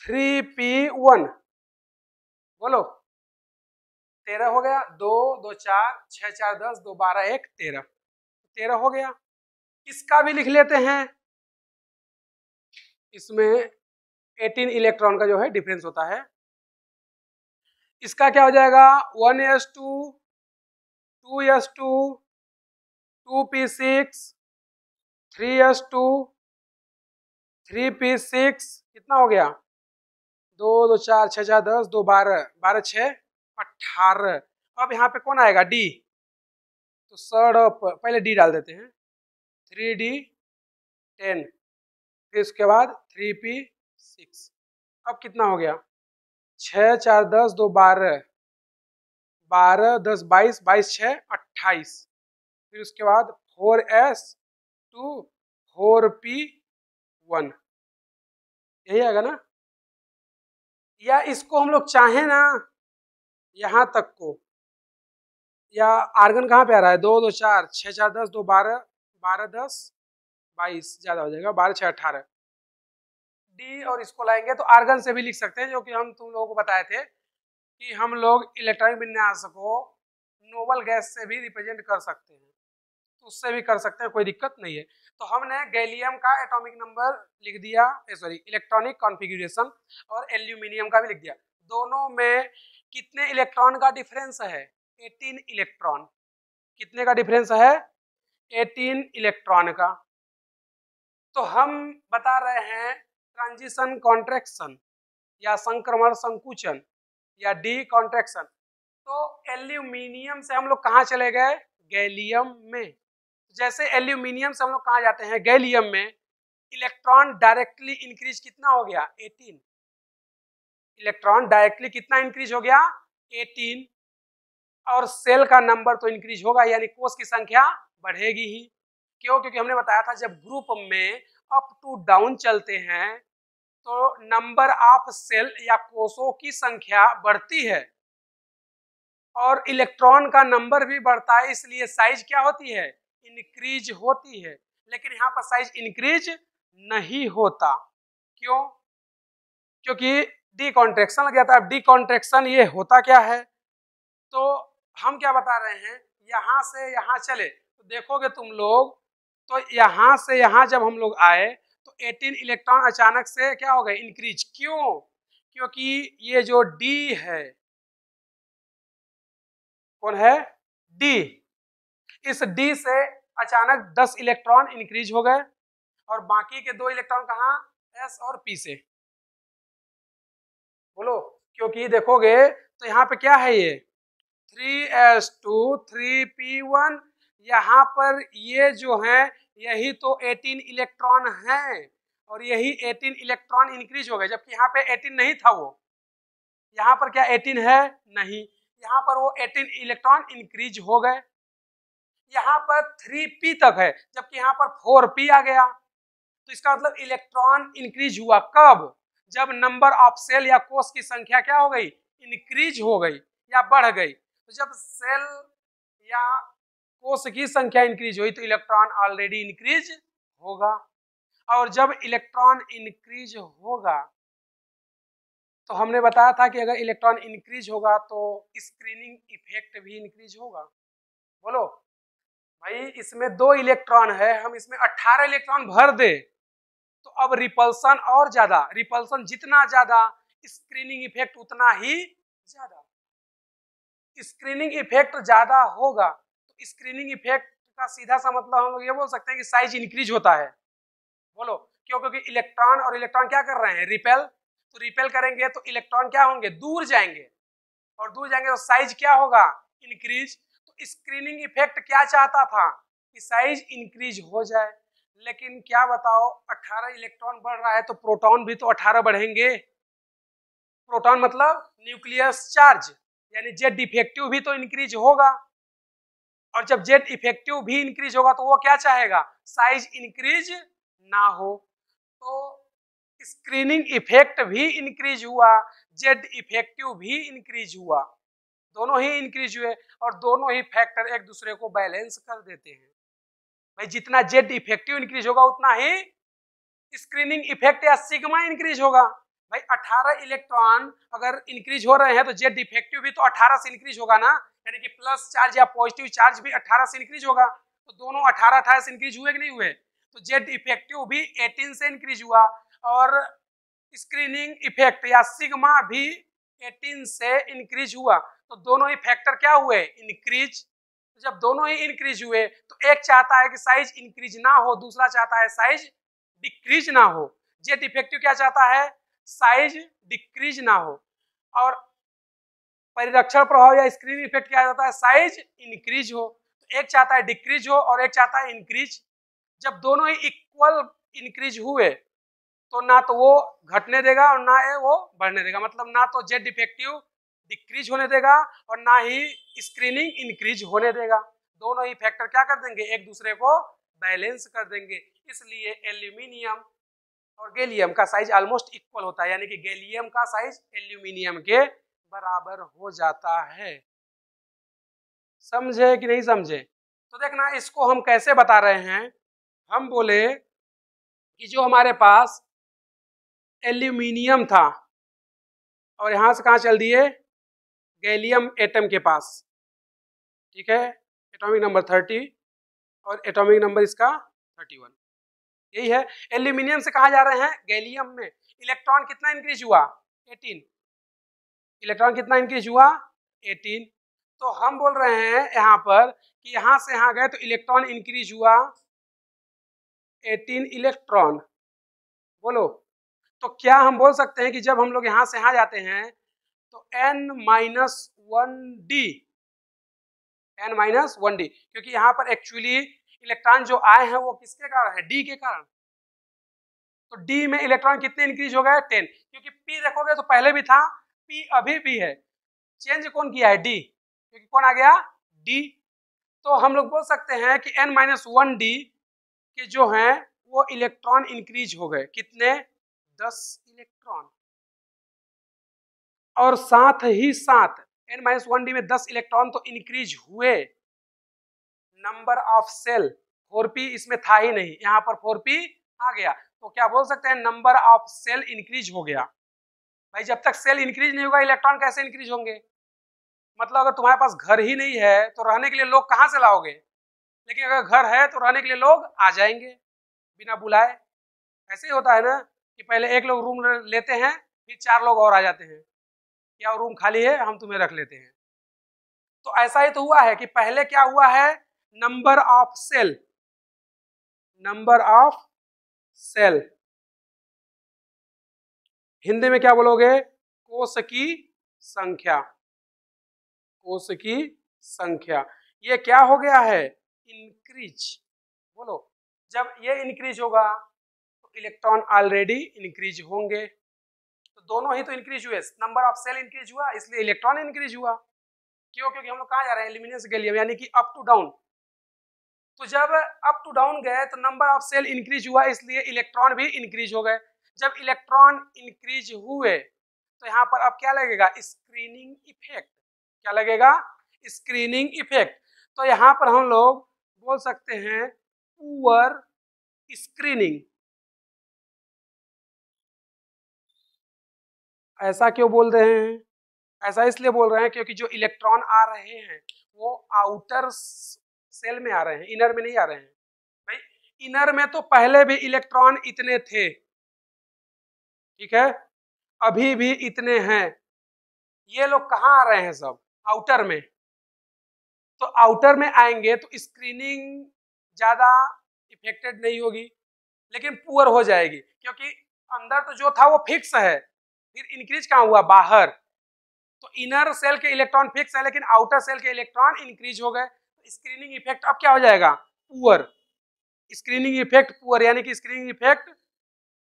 Speaker 1: 3p1। बोलो, 13 हो गया, 2 2 4 6 4 10 2 12 1 13, 13 हो गया। इसका भी लिख लेते हैं, इसमें 18 इलेक्ट्रॉन का जो है डिफरेंस होता है। इसका क्या हो जाएगा, 1s2 2s2 2p6 3s2 3p6 कितना हो गया, 2 2 4 6 4 10 2 12 12 6 18। अब यहाँ पे कौन आएगा, डी। तो पहले डी डाल देते हैं, 3d 10, फिर उसके बाद 3p6। अब कितना हो गया, 6 4 10 2 12 12 10 22 22 6 28। फिर उसके बाद 4s 2 4p1, यही आएगा ना। या इसको हम लोग चाहें ना यहाँ तक को, या आर्गन कहाँ पे आ रहा है, 2 2 4 6 4 10 2 12 12 10 22, ज्यादा हो जाएगा, 12 6 18 डी। और इसको लाएंगे तो आर्गन से भी लिख सकते हैं, जो कि हम तुम लोगों को बताए थे कि हम लोग इलेक्ट्रॉनिक विन्यास को नोबल गैस से भी रिप्रेजेंट कर सकते हैं, तो उससे भी कर सकते हैं, कोई दिक्कत नहीं है। तो हमने गैलियम का एटॉमिक नंबर लिख दिया, सॉरी इलेक्ट्रॉनिक कॉन्फ़िगरेशन, और एल्यूमिनियम का भी लिख दिया। दोनों में कितने इलेक्ट्रॉन का डिफरेंस है, 18 इलेक्ट्रॉन। कितने का डिफरेंस है, 18 इलेक्ट्रॉन का। तो हम बता रहे हैं ट्रांजिशन कॉन्ट्रैक्शन या संक्रमण संकुचन या डी कॉन्ट्रैक्शन। तो एल्यूमिनियम से हम लोग कहाँ चले गए, गैलियम में। जैसे एल्यूमिनियम से हम लोग कहाँ जाते हैं, गैलियम में, इलेक्ट्रॉन डायरेक्टली इंक्रीज कितना हो गया, 18। इलेक्ट्रॉन डायरेक्टली कितना इंक्रीज हो गया, 18। और सेल का नंबर तो इंक्रीज होगा, यानी कोष की संख्या बढ़ेगी ही। क्यों, क्योंकि हमने बताया था जब ग्रुप में अप टू डाउन चलते हैं तो नंबर ऑफ सेल या कोषों की संख्या बढ़ती है और इलेक्ट्रॉन का नंबर भी बढ़ता है, इसलिए साइज क्या होती है, इंक्रीज होती है। लेकिन यहाँ पर साइज इंक्रीज नहीं होता, क्यों, क्योंकि डी कॉन्ट्रैक्शन लग जाता है। अब डी कॉन्ट्रैक्शन ये होता क्या है, तो हम क्या बता रहे हैं, यहाँ से यहाँ चले तो देखोगे तुम लोग, तो यहाँ से यहाँ जब हम लोग आए तो 18 इलेक्ट्रॉन अचानक से क्या हो गए, इंक्रीज। क्यों, क्योंकि ये जो डी है, कौन है, डी, इस डी से अचानक 10 इलेक्ट्रॉन इंक्रीज हो गए और बाकी के 2 इलेक्ट्रॉन कहाँ, एस और पी से। बोलो, क्योंकि देखोगे तो यहाँ पे क्या है, ये 3s2 3p1, यहाँ पर ये जो है यही तो 18 इलेक्ट्रॉन हैं और यही 18 इलेक्ट्रॉन इंक्रीज हो गए, जबकि यहाँ पे 18 नहीं था। वो यहाँ पर क्या 18 है, नहीं, यहाँ पर वो 18 इलेक्ट्रॉन इंक्रीज हो गए। यहाँ पर 3p तक है, जबकि यहाँ पर 4p आ गया। तो इसका मतलब इलेक्ट्रॉन इंक्रीज हुआ कब, जब नंबर ऑफ सेल या कोष की संख्या क्या हो गई, इंक्रीज हो गई या बढ़ गई। तो जब सेल या कोष की संख्या इंक्रीज हुई तो इलेक्ट्रॉन ऑलरेडी इंक्रीज होगा, और जब इलेक्ट्रॉन इंक्रीज होगा तो हमने बताया था कि अगर इलेक्ट्रॉन इंक्रीज होगा तो स्क्रीनिंग इफेक्ट भी इंक्रीज होगा। बोलो भाई, इसमें 2 इलेक्ट्रॉन है, हम इसमें 18 इलेक्ट्रॉन भर दे तो अब रिपल्सन और ज्यादा, रिपल्सन जितना ज्यादा स्क्रीनिंग इफेक्ट उतना ही ज्यादा। स्क्रीनिंग इफेक्ट ज्यादा होगा तो स्क्रीनिंग इफेक्ट का सीधा सा मतलब हम लोग ये बोल सकते हैं कि साइज इंक्रीज होता है। बोलो क्यों, क्योंकि इलेक्ट्रॉन और इलेक्ट्रॉन क्या कर रहे हैं, रिपेल। तो रिपेल करेंगे तो इलेक्ट्रॉन क्या होंगे, दूर जाएंगे, और दूर जाएंगे तो साइज क्या होगा, इंक्रीज। तो स्क्रीनिंग इफेक्ट क्या चाहता था कि साइज इंक्रीज हो जाए, लेकिन क्या बताओ 18 इलेक्ट्रॉन बढ़ रहा है तो प्रोटॉन भी तो 18 बढ़ेंगे। प्रोटॉन मतलब न्यूक्लियस चार्ज, यानी जेड इफेक्टिव भी तो इंक्रीज होगा, और जब जेड इफेक्टिव भी इंक्रीज होगा तो वो क्या चाहेगा, साइज इंक्रीज ना हो। तो स्क्रीनिंग इफेक्ट भी इंक्रीज हुआ, जेड इफेक्टिव भी इंक्रीज हुआ, दोनों ही इंक्रीज हुए, और दोनों ही फैक्टर एक दूसरे को बैलेंस कर देते हैं। भाई जितना जेड इफेक्टिव इंक्रीज होगा उतना ही स्क्रीनिंग इफेक्ट या सिग्मा इंक्रीज होगा। भाई 18 इलेक्ट्रॉन अगर इंक्रीज हो रहे हैं तो जेड इफेक्टिव भी तो 18 से इंक्रीज होगा ना, यानी कि प्लस चार्ज या पॉजिटिव चार्ज भी 18 से इंक्रीज होगा। तो दोनों 18 से इंक्रीज हुए कि नहीं हुए, तो जेड इफेक्टिव भी 18 से इंक्रीज हुआ और स्क्रीनिंग इफेक्ट या सिग्मा भी 18 से इंक्रीज हुआ। तो दोनों ही फैक्टर क्या हुए, इंक्रीज। तो जब दोनों ही इंक्रीज हुए तो एक चाहता है कि साइज इंक्रीज ना हो, दूसरा चाहता है साइज डिक्रीज ना हो। जेड इफेक्टिव क्या चाहता है, साइज डिक्रीज ना हो, और परिरक्षण प्रभाव या स्क्रीन इफेक्ट क्या चाहता है, साइज इंक्रीज हो। तो एक चाहता है डिक्रीज हो और एक चाहता है इंक्रीज। जब दोनों ही इक्वल इंक्रीज हुए तो ना तो वो घटने देगा और ना वो बढ़ने देगा, मतलब ना तो जेड इफेक्टिव डिक्रीज होने देगा और ना ही स्क्रीनिंग इंक्रीज होने देगा। दोनों ही फैक्टर क्या कर देंगे, एक दूसरे को बैलेंस कर देंगे। इसलिए एल्यूमिनियम और गैलियम का साइज ऑलमोस्ट इक्वल होता है, यानी कि गैलियम का साइज एल्यूमिनियम के बराबर हो जाता है। समझे कि नहीं समझे? तो देखना इसको हम कैसे बता रहे हैं। हम बोले कि जो हमारे पास एल्यूमिनियम था और यहां से कहां चल दिए, गैलियम एटम के पास, ठीक है, एटॉमिक नंबर 30 और एटॉमिक नंबर इसका 31, यही है। एल्यूमिनियम से कहां जा रहे हैं, गैलियम में। इलेक्ट्रॉन कितना इंक्रीज हुआ, 18। इलेक्ट्रॉन कितना इंक्रीज हुआ, 18। तो हम बोल रहे हैं यहाँ पर कि यहां से यहां गए तो इलेक्ट्रॉन इंक्रीज हुआ 18 इलेक्ट्रॉन। बोलो, तो क्या हम बोल सकते हैं कि जब हम लोग यहां से यहां जाते हैं तो n-1d, n-1d, क्योंकि यहाँ पर एक्चुअली इलेक्ट्रॉन जो आए हैं वो किसके कारण है, डी के कारण। तो डी में इलेक्ट्रॉन कितने इंक्रीज हो गए, 10, क्योंकि पी देखोगे तो पहले भी था, पी अभी भी है, चेंज कौन किया है, डी, क्योंकि कौन आ गया, डी। तो हम लोग बोल सकते हैं कि n-1d के जो हैं वो इलेक्ट्रॉन इंक्रीज हो गए, कितने, 10 इलेक्ट्रॉन। और साथ ही साथ n-1d में 10 इलेक्ट्रॉन तो इंक्रीज हुए। नंबर ऑफ सेल 4p इसमें था ही नहीं, यहाँ पर 4p आ गया, तो क्या बोल सकते हैं, नंबर ऑफ सेल इंक्रीज हो गया। भाई जब तक सेल इंक्रीज नहीं होगा इलेक्ट्रॉन कैसे इंक्रीज होंगे, मतलब अगर तुम्हारे पास घर ही नहीं है तो रहने के लिए लोग कहाँ से लाओगे, लेकिन अगर घर है तो रहने के लिए लोग आ जाएंगे बिना बुलाए। ऐसे ही होता है ना कि पहले एक लोग रूम लेते हैं फिर 4 लोग और आ जाते हैं, क्या रूम खाली है, हम तुम्हें रख लेते हैं। तो ऐसा ही तो हुआ है कि पहले क्या हुआ है, number of cell, number of cell, Hindi में क्या बोलोगे, कोष की संख्या, कोष की संख्या, ये क्या हो गया है, इंक्रीज। बोलो, जब ये इंक्रीज होगा तो इलेक्ट्रॉन ऑलरेडी इंक्रीज होंगे, तो दोनों ही तो इंक्रीज हुए, नंबर ऑफ सेल इंक्रीज हुआ इसलिए इलेक्ट्रॉन इंक्रीज हुआ। क्यों, क्योंकि हम लोग कहाँ जा रहे हैं, एल्यूमिनियम से गैलियम, यानी कि अप टू डाउन। तो जब अप टू डाउन गए तो नंबर ऑफ सेल इंक्रीज हुआ इसलिए इलेक्ट्रॉन भी इंक्रीज हो गए। जब इलेक्ट्रॉन इंक्रीज हुए तो यहाँ पर अब क्या लगेगा, स्क्रीनिंग इफेक्ट, क्या लगेगा, स्क्रीनिंग इफेक्ट। तो यहाँ पर हम लोग बोल सकते हैं पुअर स्क्रीनिंग। ऐसा क्यों बोल रहे हैं, ऐसा इसलिए बोल रहे हैं क्योंकि जो इलेक्ट्रॉन आ रहे हैं वो आउटर सेल में आ रहे हैं, इनर में नहीं आ रहे हैं। भाई इनर में तो पहले भी इलेक्ट्रॉन इतने थे, ठीक है, अभी भी इतने हैं, ये लोग कहाँ आ रहे हैं, सब आउटर में। तो आउटर में आएंगे तो स्क्रीनिंग ज्यादा इफेक्टेड नहीं होगी लेकिन पुअर हो जाएगी, क्योंकि अंदर तो जो था वो फिक्स है, फिर इंक्रीज कहाँ हुआ, बाहर। तो इनर सेल के इलेक्ट्रॉन फिक्स है लेकिन आउटर सेल के इलेक्ट्रॉन इंक्रीज हो गए, तो स्क्रीनिंग इफेक्ट अब क्या हो जाएगा, पुअर। स्क्रीनिंग इफेक्ट पुअर, यानी कि स्क्रीनिंग इफेक्ट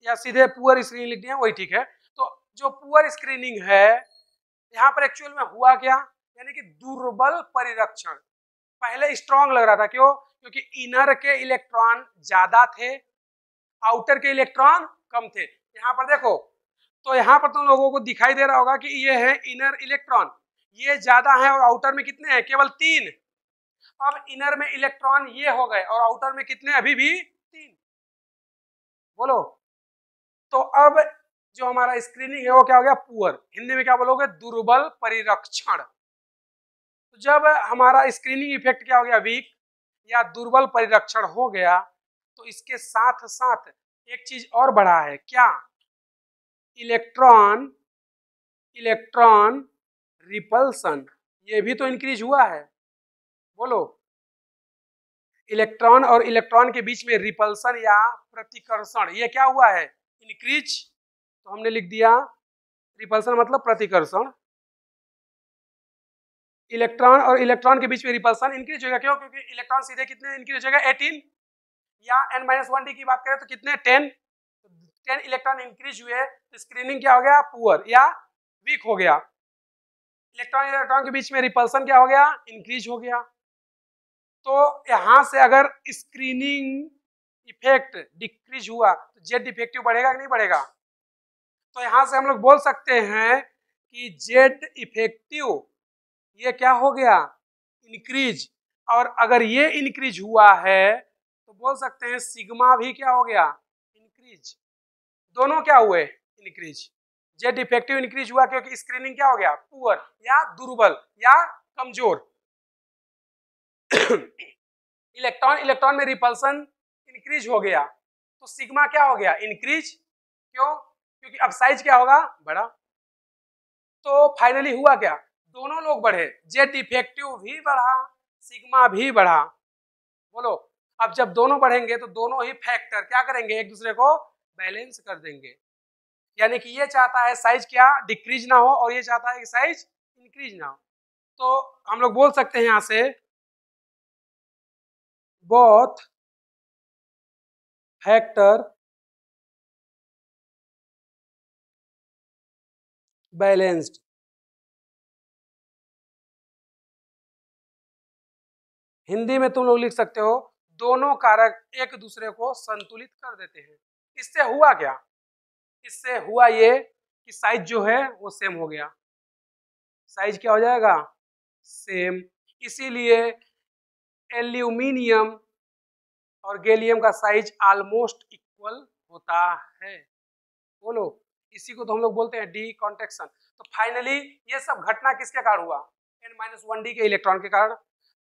Speaker 1: या सीधे पुअर स्क्रीनिंग लिख दिया वही ठीक है। तो जो पुअर स्क्रीनिंग है यहाँ पर एक्चुअल में हुआ क्या, यानी कि दुर्बल परिरक्षण। पहले स्ट्रॉन्ग लग रहा था, क्यों, क्योंकि इनर के इलेक्ट्रॉन ज्यादा थे, आउटर के इलेक्ट्रॉन कम थे। यहाँ पर देखो, तो यहाँ पर तुम लोगों को दिखाई दे रहा होगा कि ये है इनर इलेक्ट्रॉन, ये ज्यादा है और आउटर में कितने हैं, केवल 3। अब इनर में इलेक्ट्रॉन ये हो गए और आउटर में कितने, अभी भी 3। बोलो, तो अब जो हमारा स्क्रीनिंग है वो क्या हो गया, पुअर। हिंदी में क्या बोलोगे, दुर्बल परिरक्षण। तो जब हमारा स्क्रीनिंग इफेक्ट क्या हो गया, वीक या दुर्बल परिरक्षण हो गया, तो इसके साथ साथ एक चीज और बढ़ा है, क्या, इलेक्ट्रॉन, इलेक्ट्रॉन रिपल्सन, ये भी तो इंक्रीज हुआ है। बोलो, इलेक्ट्रॉन और इलेक्ट्रॉन के बीच में रिपल्सन या प्रतिकर्षण, ये क्या हुआ है, इंक्रीज, तो हमने लिख दिया रिपल्सन मतलब प्रतिकर्षण। इलेक्ट्रॉन और इलेक्ट्रॉन के बीच में रिपल्सन इंक्रीज होगा, क्यों? क्योंकि इलेक्ट्रॉन सीधे कितने इंक्रीज होगा, 18, या n-1d की बात करें तो कितने, 10। 10 इलेक्ट्रॉन इंक्रीज हुए तो स्क्रीनिंग क्या हो गया, पुअर या वीक हो गया। इलेक्ट्रॉन इलेक्ट्रॉन के बीच में रिपल्सन क्या हो गया, इंक्रीज हो गया। तो यहां से अगर स्क्रीनिंग इफेक्ट डिक्रीज हुआ तो जेड इफेक्टिव बढ़ेगा कि नहीं बढ़ेगा? तो यहां से हम लोग बोल सकते हैं कि जेड इफेक्टिव ये क्या हो गया, इंक्रीज। और अगर ये इंक्रीज हुआ है तो बोल सकते हैं सिग्मा भी क्या हो गया, इंक्रीज। दोनों क्या हुए, इंक्रीज। जेड इफेक्टिव इंक्रीज हुआ क्योंकि स्क्रीनिंग क्या हो गया, पुअर या दुर्बल या कमजोर। इलेक्ट्रॉन इलेक्ट्रॉन में रिपल्सन इंक्रीज हो गया तो सिग्मा क्या हो गया, इंक्रीज। क्यों? क्योंकि अब साइज क्या होगा, बड़ा। तो फाइनली हुआ क्या, दोनों लोग बढ़े, जेड इफेक्टिव भी बढ़ा, सिग्मा भी बढ़ा। बोलो, अब जब दोनों बढ़ेंगे तो दोनों ही फैक्टर क्या करेंगे, एक दूसरे को बैलेंस कर देंगे। यानी कि ये चाहता है साइज क्या, डिक्रीज ना हो, और ये चाहता है कि साइज इंक्रीज ना हो। तो हम लोग बोल सकते हैं यहां से बोथ फैक्टर बैलेंस्ड। हिंदी में तुम लोग लिख सकते हो दोनों कारक एक दूसरे को संतुलित कर देते हैं। इससे हुआ क्या, इससे हुआ ये कि साइज जो है वो सेम हो गया। साइज क्या हो जाएगा, सेम। इसीलिए एल्यूमिनियम और गैलियम का साइज ऑलमोस्ट इक्वल होता है। बोलो, इसी को तो हम लोग बोलते हैं डी कॉन्ट्रैक्शन। तो फाइनली ये सब घटना किसके कारण हुआ, n-1d के इलेक्ट्रॉन के कारण।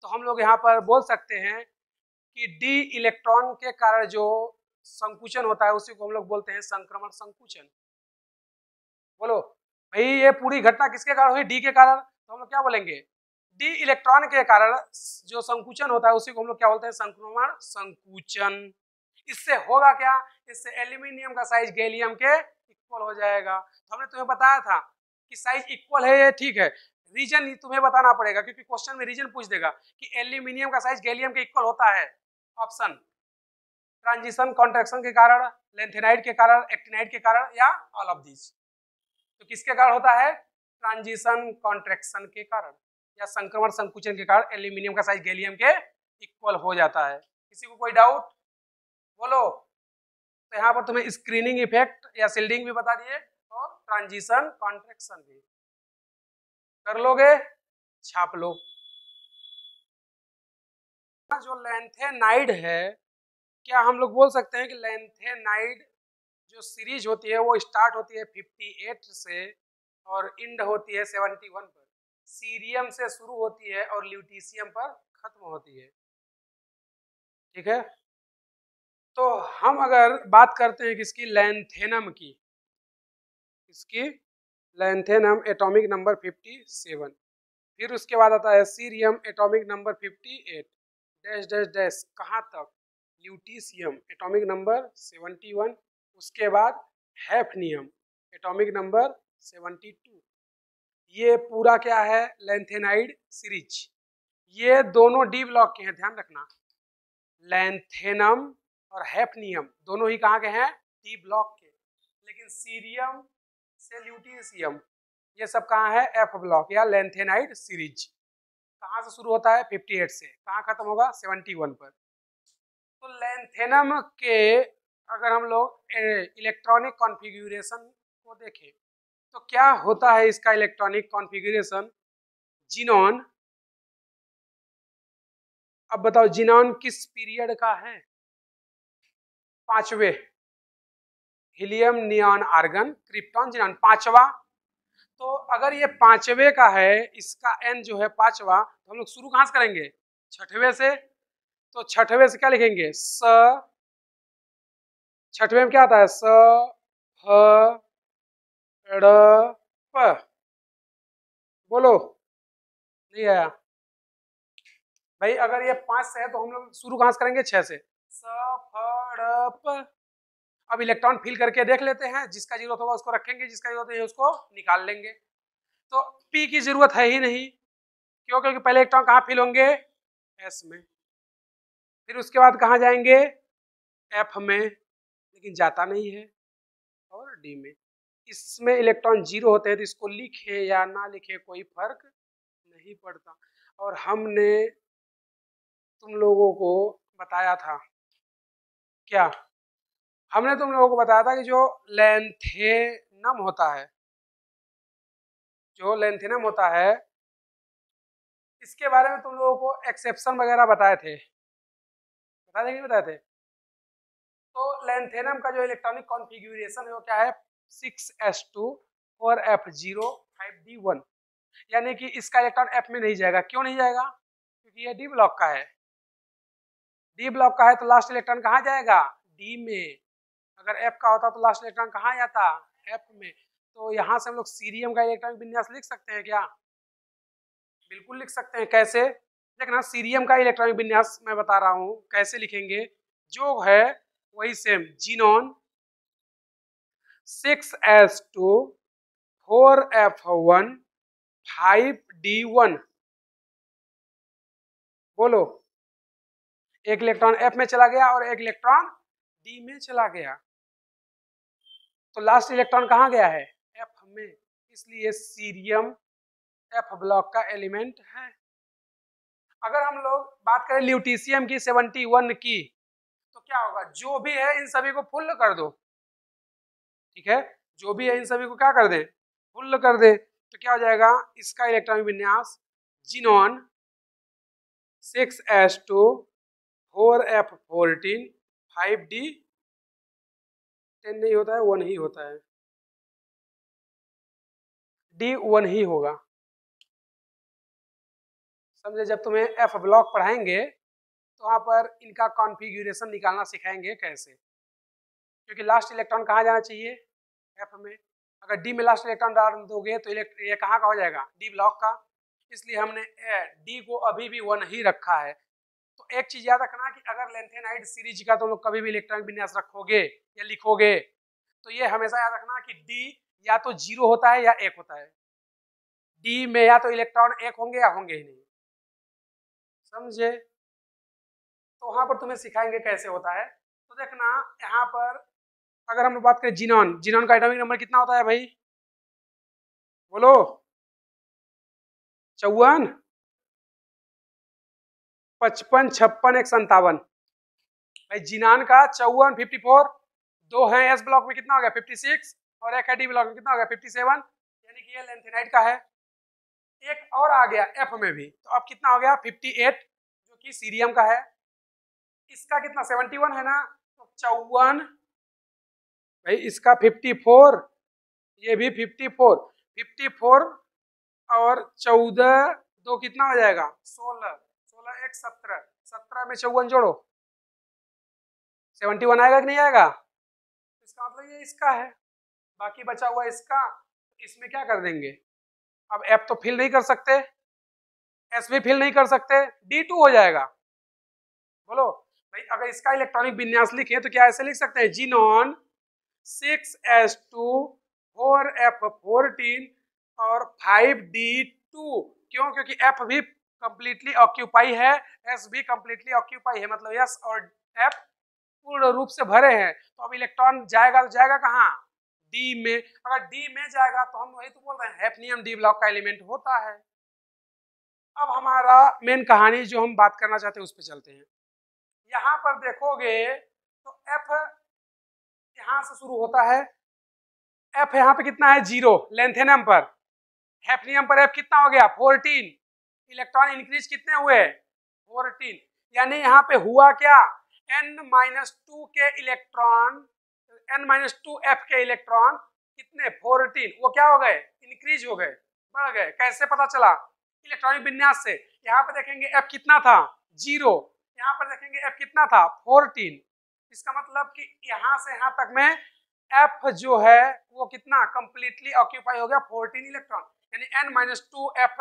Speaker 1: तो हम लोग यहाँ पर बोल सकते हैं कि डी इलेक्ट्रॉन के कारण जो संकुचन होता है उसी को हम लोग बोलते हैं संक्रमण संकुचन। बोलो भाई, ये पूरी घटना किसके कारण हुई, डी के कारण, तो हम लोग क्या बोलेंगे, डी इलेक्ट्रॉन के कारण जो संकुचन होता है उसी को हम लोग क्या बोलते हैं, संक्रमण संकुचन। इससे होगा क्या, इससे एल्यूमिनियम का साइज गैलियम के इक्वल हो जाएगा। तो हमने तुम्हें बताया था कि साइज इक्वल है, ये ठीक है। रीजन तुम्हें बताना पड़ेगा क्योंकि क्वेश्चन में रीजन पूछ देगा कि एल्यूमिनियम का साइज गैलियम के इक्वल होता है। ऑप्शन, ट्रांजिशन कॉन्ट्रैक्शन के कारण, लेंथेनाइड के कारण, एक्टिनाइड के कारण, या ऑल ऑफ दिस। तो किसके कारण होता है, ट्रांजिशन कॉन्ट्रैक्शन के कारण या संक्रमण संकुचन के कारण एल्यूमिनियम का साइज गैलियम के इक्वल हो जाता है। किसी को कोई डाउट, बोलो। तो यहाँ पर तुम्हें स्क्रीनिंग इफेक्ट या शिल्डिंग भी बता दिए और ट्रांजिशन कॉन्ट्रैक्शन भी कर लोगे, छाप लो। जो लेंथेनाइड है, क्या हम लोग बोल सकते हैं कि लेंथेनाइड जो सीरीज होती है वो स्टार्ट होती है 58 से और इंड होती है 71 पर। सीरियम से शुरू होती है और ल्यूटीशियम पर खत्म होती है, ठीक है। तो हम अगर बात करते हैं किसकी, लैंथेनम की, इसकी लैंथेनम एटॉमिक नंबर 57, फिर उसके बाद आता है cerium atomic number 58 dash dash dash कहाँ तक, ल्यूटीशियम एटॉमिक नंबर 71, उसके बाद हैफनियम एटॉमिक नंबर 72। ये पूरा क्या है, लैंथेनाइड सीरीज। ये दोनों डी ब्लॉक के हैं, ध्यान रखना। लैंथेनम और हैफनियम दोनों ही कहाँ के हैं, डी ब्लॉक के। लेकिन सीरियम से ल्यूटीशियम ये सब कहाँ है, एफ ब्लॉक या लैंथेनाइड सीरीज। कहाँ से शुरू होता है, 58 से, कहाँ खत्म होगा, 71 पर। तो लैंथेनम के अगर हम लोग इलेक्ट्रॉनिक कॉन्फ़िगरेशन को देखें तो क्या होता है इसका इलेक्ट्रॉनिक कॉन्फ़िगरेशन, जिनॉन। अब बताओ जिनॉन किस पीरियड का है, पांचवे। Helium neon argon krypton xenon पांचवा। तो अगर ये पांचवे का है, इसका एन जो है पांचवा, तो हम लोग शुरू कहां से करेंगे, छठवे से। तो छठवे से क्या लिखेंगे, स। छठवे में क्या आता है, स ह ड़ प। बोलो, नहीं आया भाई। अगर ये 5 से है तो हम लोग शुरू कहां से करेंगे, 6 से, स फ ड़ प। अब इलेक्ट्रॉन फिल करके देख लेते हैं, जिसका जरूरत होगा उसको रखेंगे, जिसका जरूरत नहीं है उसको निकाल लेंगे। तो पी की जरूरत है ही नहीं, क्यों? क्योंकि पहले इलेक्ट्रॉन कहाँ फिल होंगे? एस में, फिर उसके बाद कहाँ जाएंगे? एफ में, लेकिन जाता नहीं है, और डी में। इसमें इलेक्ट्रॉन जीरो होते हैं, तो इसको लिखे या ना लिखे कोई फर्क नहीं पड़ता। और हमने तुम लोगों को बताया था क्या? हमने तुम लोगों को बताया था कि जो लैंथेनम होता है, जो लैंथेनम होता है, इसके बारे में तुम लोगों को एक्सेप्शन वगैरह बताए थे, बताए थे कि नहीं बताए थे? तो लैंथेनम का जो इलेक्ट्रॉनिक कॉन्फ़िगरेशन है वो क्या है? 6s2 4f0 5d1, यानी कि इसका इलेक्ट्रॉन एफ में नहीं जाएगा। क्यों नहीं जाएगा? क्योंकि ये डी ब्लॉक का है। डी ब्लॉक का है तो लास्ट इलेक्ट्रॉन कहाँ जाएगा? डी में। अगर एफ का होता तो लास्ट इलेक्ट्रॉन कहाँ जाता? एफ में। तो यहाँ से हम लोग सीरियम का इलेक्ट्रॉनिक विन्यास लिख सकते हैं क्या? बिल्कुल लिख सकते हैं। कैसे? देखना, सीरियम का इलेक्ट्रॉनिक विन्यास मैं बता रहा हूँ कैसे लिखेंगे। जो है वही same, xenon 6s2 4f1 5d1। बोलो, एक इलेक्ट्रॉन एफ में चला गया और एक इलेक्ट्रॉन डी में चला गया, तो लास्ट इलेक्ट्रॉन कहाँ गया है? एफ में। इसलिए सीरियम एफ ब्लॉक का एलिमेंट है। अगर हम लोग बात करें ल्यूटीशियम की 71 की, तो क्या होगा? जो भी है इन सभी को फुल कर दो, ठीक है? जो भी है इन सभी को क्या कर दें? फुल कर दे। तो क्या हो जाएगा? इसका इलेक्ट्रॉनिक विन्यास जीनोन 6s2 4f14 5d10 नहीं होता है, 1 ही होता है, d1 ही होगा। समझे? जब तुम्हें एफ ब्लॉक पढ़ाएंगे तो वहां पर इनका कॉन्फ़िगरेशन निकालना सिखाएंगे कैसे, क्योंकि लास्ट इलेक्ट्रॉन कहाँ जाना चाहिए? एफ में। अगर डी में लास्ट इलेक्ट्रॉन डाल दोगे तो ये कहाँ का हो जाएगा? डी ब्लॉक का। इसलिए हमने डी को अभी भी 1 ही रखा है। तो एक चीज याद रखना कि अगर लैंथेनाइड सीरीज का तुम लोग कभी भी इलेक्ट्रॉनिक विन्यास रखोगे या लिखोगे, तो ये हमेशा याद रखना कि डी या तो 0 होता है या 1 होता है। डी में या तो इलेक्ट्रॉन 1 होंगे या होंगे ही नहीं। समझे? तो वहां पर तुम्हें सिखाएंगे कैसे होता है। तो देखना, यहाँ पर अगर हम बात करें जीनोन, जीनोन का एटॉमिक नंबर कितना होता है भाई? बोलो। 54, 55, 56, 157। भाई जीनान का 54, 54, दो है एस ब्लॉक में, कितना हो गया? 56, और एक है डी ब्लॉक में, कितना हो गया? 57, यानी कि ये लैंथेनाइड का है। एक और आ गया एफ में भी, तो अब कितना हो गया? 58, जो कि सीरियम का है। इसका कितना? 71 है ना, तो 54, भाई इसका 54, ये भी 54, 54 और 14, दो कितना हो जाएगा? 16, 16 एक 17, 17 में 54 जोड़ो, 71 आएगा कि नहीं आएगा? इसका मतलब ये इसका है, बाकी बचा हुआ इसका। इसमें क्या कर देंगे? अब एफ तो फिल नहीं कर सकते, एस भी फिल नहीं कर सकते, D2 हो जाएगा। बोलो भाई, अगर इसका इलेक्ट्रॉनिक विन्यास लिखे तो क्या ऐसे लिख सकते हैं? जीनोन 6s2 4f14 और 5d2। क्यों? क्योंकि एफ भी कंप्लीटली ऑक्यूपाई है, एस भी कंप्लीटली ऑक्यूपाई है, मतलब एस और एफ पूर्ण रूप से भरे हैं। तो अब इलेक्ट्रॉन जाएगा तो जाएगा कहाँ? डी में। अगर डी में जाएगा तो हम वही तो बोल रहे हैं, हैफनियम डी ब्लॉक का एलिमेंट होता है। अब हमारा मेन कहानी जो हम बात करना चाहते हैं उस पर चलते हैं। यहाँ पर देखोगे तो एफ यहाँ से शुरू होता है। एफ यहाँ पे कितना है? 0 लैंथेनम पर। हैफनियम पर एफ कितना हो गया? 14। इलेक्ट्रॉन इंक्रीज कितने हुए? 14। यानी यहाँ पे हुआ क्या? n-2 के इलेक्ट्रॉन, n-2 एफ के इलेक्ट्रॉन कितने? 14। वो क्या हो गए? इंक्रीज हो गए, बढ़ गए। कैसे पता चला? इलेक्ट्रॉनिक विन्यास से। यहाँ पे देखेंगे एफ कितना था? 0। यहाँ पर देखेंगे एफ कितना था? 14। इसका मतलब कि यहाँ से यहाँ तक में एफ जो है वो कितना? कंप्लीटली ऑक्यूपाई हो गया, 14 इलेक्ट्रॉन। यानी n-2 एफ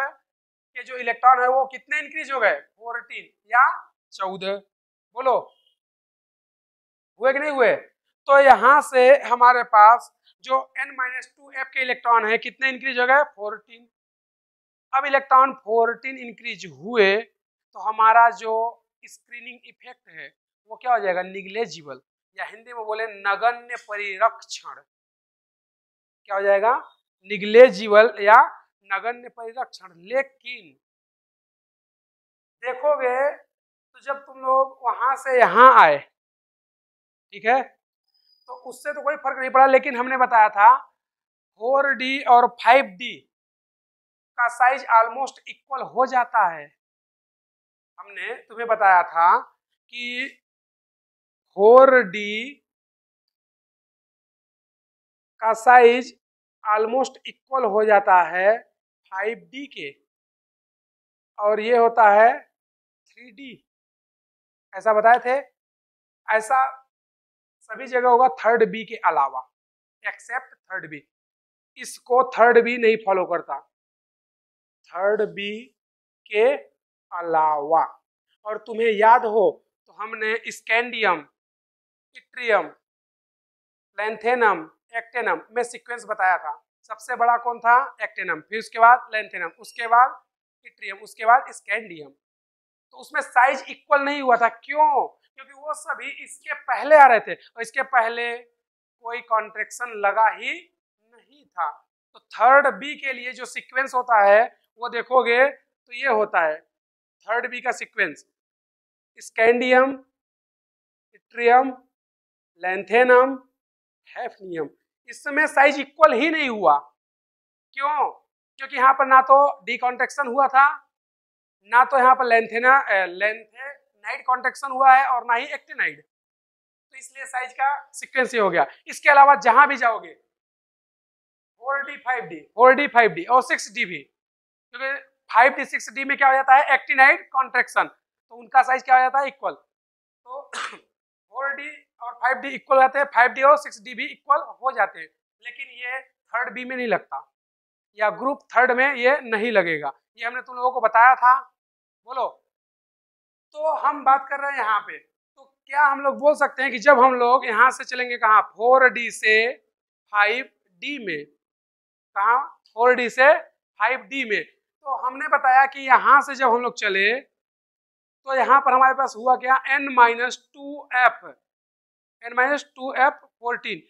Speaker 1: के जो इलेक्ट्रॉन है वो कितने इंक्रीज हो गए? 14 या 14। बोलो, हुए कि नहीं हुए? तो यहाँ से हमारे पास जो n-2 f के इलेक्ट्रॉन है कितने इंक्रीज हो गए 14। अब इलेक्ट्रॉन 14 इंक्रीज हुए तो हमारा जो स्क्रीनिंग इफेक्ट है वो क्या हो जाएगा निग्लेजिबल, या हिंदी में बोले नगण्य परिरक्षण। क्या हो जाएगा निग्लेजिबल या नगण्य परिरक्षण। लेकिन देखोगे तो जब तुम लोग वहां से यहां आए, ठीक है, तो उससे तो कोई फर्क नहीं पड़ा, लेकिन हमने बताया था 4D और 5D का साइज ऑलमोस्ट इक्वल हो जाता है। हमने तुम्हें बताया था कि 4D का साइज ऑलमोस्ट इक्वल हो जाता है 5D के, और ये होता है 3D, ऐसा बताए थे। ऐसा सभी जगह होगा थर्ड बी के अलावा, एक्सेप्ट थर्ड बी। इसको थर्ड बी नहीं फॉलो करता, थर्ड बी के अलावा। और तुम्हें याद हो तो हमने स्कैंडियम, इट्रियम, लैंथेनम, एक्टेनम में सीक्वेंस बताया था। सबसे बड़ा कौन था एक्टेनम, फिर उसके बाद लैंथेनम, उसके बाद इट्रियम, उसके बाद स्कैंडियम। तो उसमें साइज इक्वल नहीं हुआ था, क्यों? क्योंकि वो सभी इसके पहले आ रहे थे और इसके पहले कोई कॉन्ट्रैक्शन लगा ही नहीं था। तो थर्ड बी के लिए जो सीक्वेंस होता है वो देखोगे तो ये होता है थर्ड बी का sequence, scandium, yttrium, lanthanum, hafnium. इसमें साइज इक्वल ही नहीं हुआ, क्यों? क्योंकि यहाँ पर ना तो डी कॉन्ट्रैक्शन हुआ था, ना तो यहाँ पर लेंथेनाइड कॉन्ट्रैक्शन हुआ है, और ना ही एक्टिनाइड। तो इसलिए साइज का सीक्वेंस ये हो गया। इसके अलावा जहां भी जाओगे 4D 5D, 4D 5D और 6D भी, क्योंकि 5D 6D में क्या हो जाता है एक्टिनाइड कॉन्ट्रैक्शन, तो उनका साइज क्या हो जाता है इक्वल। तो 4D और 5D इक्वल हो जाते हैं, 5D और 6D भी इक्वल हो जाते हैं, लेकिन ये थर्ड बी में नहीं लगता, या ग्रुप थर्ड में ये नहीं लगेगा। ये हमने तुम लोगों को बताया था। बोलो। तो हम बात कर रहे हैं यहाँ पे, तो क्या हम लोग बोल सकते हैं कि जब हम लोग यहाँ से चलेंगे कहाँ 4D से 5D में, कहाँ 4D से 5D में, तो हमने बताया कि यहाँ से जब हम लोग चले तो यहाँ पर हमारे पास हुआ क्या n-2f, n-2f 14,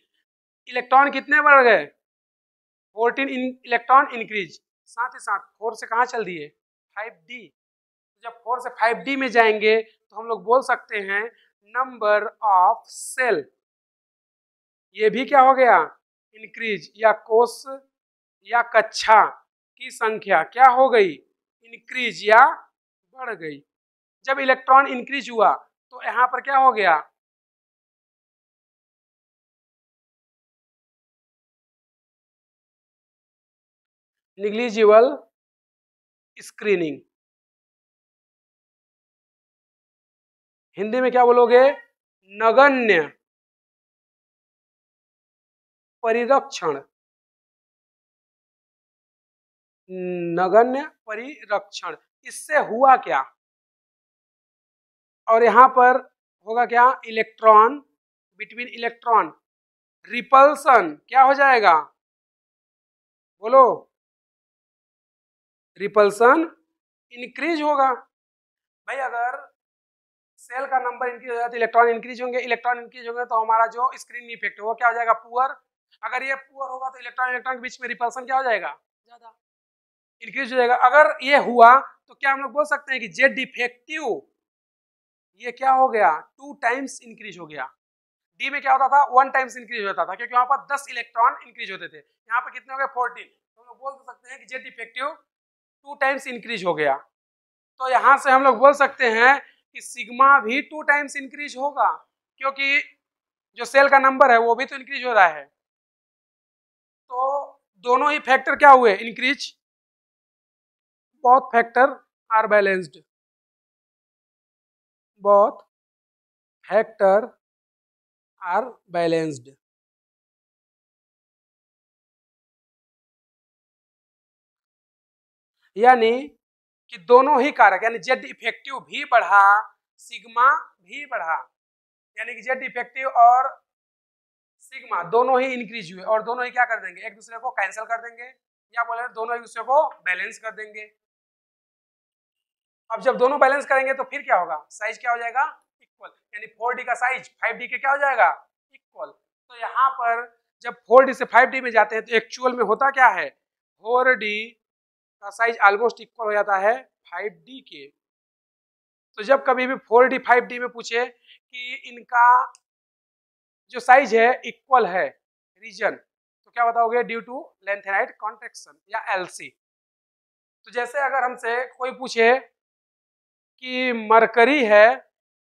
Speaker 1: इलेक्ट्रॉन कितने बढ़ गए 14 इलेक्ट्रॉन इंक्रीज, साथ ही साथ 4 से कहाँ चल दिए 5D। जब 4 से 5D में जाएंगे तो हम लोग बोल सकते हैं नंबर ऑफ सेल, ये भी क्या हो गया इंक्रीज, या कोष या कक्षा की संख्या क्या हो गई इंक्रीज या बढ़ गई। जब इलेक्ट्रॉन इंक्रीज हुआ तो यहाँ पर क्या हो गया निग्लिजिबल स्क्रीनिंग। हिंदी में क्या बोलोगे नगण्य परिरक्षण, नगण्य परिरक्षण। इससे हुआ क्या, और यहां पर होगा क्या इलेक्ट्रॉन बिटवीन इलेक्ट्रॉन रिपल्सन क्या हो जाएगा बोलो रिपल्सन इंक्रीज होगा। भाई अगर सेल का नंबर इंक्रीज हो जाए तो इलेक्ट्रॉन इंक्रीज होंगे, इलेक्ट्रॉन इंक्रीज होंगे तो हमारा जो स्क्रीन इफेक्ट है वो क्या हो जाएगा पुअर। अगर ये पुअर होगा तो इलेक्ट्रॉन इलेक्ट्रॉन के बीच में रिपल्सन क्या हो जाएगा ज्यादा, इंक्रीज हो जाएगा। अगर ये हुआ तो क्या हम लोग बोल सकते हैं कि जेड डिफेक्टिव ये क्या हो गया 2 टाइम्स इंक्रीज हो गया। डी में क्या होता था 1 टाइम्स इंक्रीज होता था, क्योंकि वहां पर 10 इलेक्ट्रॉन इंक्रीज होते थे, यहाँ पर कितने हो गए 14, तो हम लोग बोल सकते हैं कि जेड डिफेक्टिव 2 टाइम्स इंक्रीज हो गया। तो यहाँ से हम लोग बोल सकते हैं कि सिग्मा भी 2 टाइम्स इंक्रीज होगा, क्योंकि जो सेल का नंबर है वो भी तो इंक्रीज हो रहा है। तो दोनों ही फैक्टर क्या हुए increase, both factor are balanced, both factor are balanced। यानी कि दोनों ही कारक यानी जेड इफेक्टिव भी बढ़ा सिग्मा भी बढ़ा, यानी कि जेड इफेक्टिव और सिग्मा दोनों ही इंक्रीज हुए और दोनों ही क्या कर देंगे, एक दूसरे को कैंसिल कर देंगे, या बोले दोनों एक दूसरे को बैलेंस कर देंगे। अब जब दोनों बैलेंस करेंगे तो फिर क्या होगा, साइज क्या हो जाएगा, इक्वल, यानी 4D का साइज 5D के क्या हो जाएगा, इक्वल। तो यहाँ पर जब 4D से 5D में जाते हैं तो एक्चुअल में होता क्या है, 4D का साइज ऑलमोस्ट इक्वल हो जाता है 5D के। तो जब कभी भी 4D 5D में पूछे कि इनका जो साइज है इक्वल है रीजन, तो क्या बताओगे, ड्यू टू लेंथेनाइड कॉन्ट्रैक्शन या एलसी। तो जैसे अगर हमसे कोई पूछे कि मरकरी है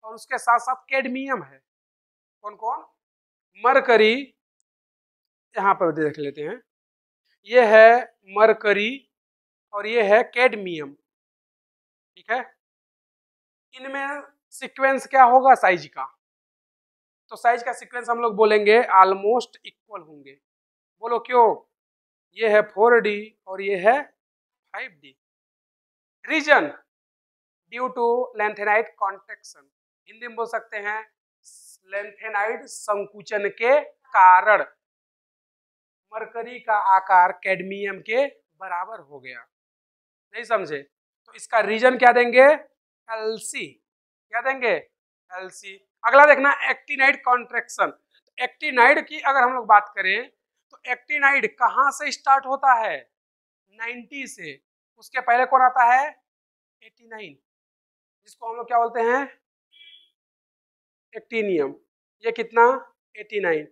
Speaker 1: और उसके साथ साथ कैडमियम है, कौन कौन, मरकरी, यहाँ पर देख लेते हैं, ये है मरकरी और ये है कैडमियम, ठीक है। इनमें सीक्वेंस क्या होगा साइज का, तो साइज का सीक्वेंस हम लोग बोलेंगे ऑलमोस्ट इक्वल होंगे। बोलो क्यों, ये है 4D और ये है 5D। Reason due to lanthanide contraction, Hindi में बोल सकते हैं लेंथेनाइड संकुचन के कारण मरकरी का आकार कैडमियम के बराबर हो गया। नहीं समझे, तो इसका रीजन क्या देंगे, एलसी, क्या देंगे, एलसी। अगला देखना एक्टिनाइड कॉन्ट्रैक्शन। एक्टिनाइड की अगर हम लोग बात करें तो एक्टिनाइड कहां से स्टार्ट होता है, 90 से, उसके पहले कौन आता है, 89, जिसको हम लोग क्या बोलते हैं, एक्टिनियम। ये कितना, 89।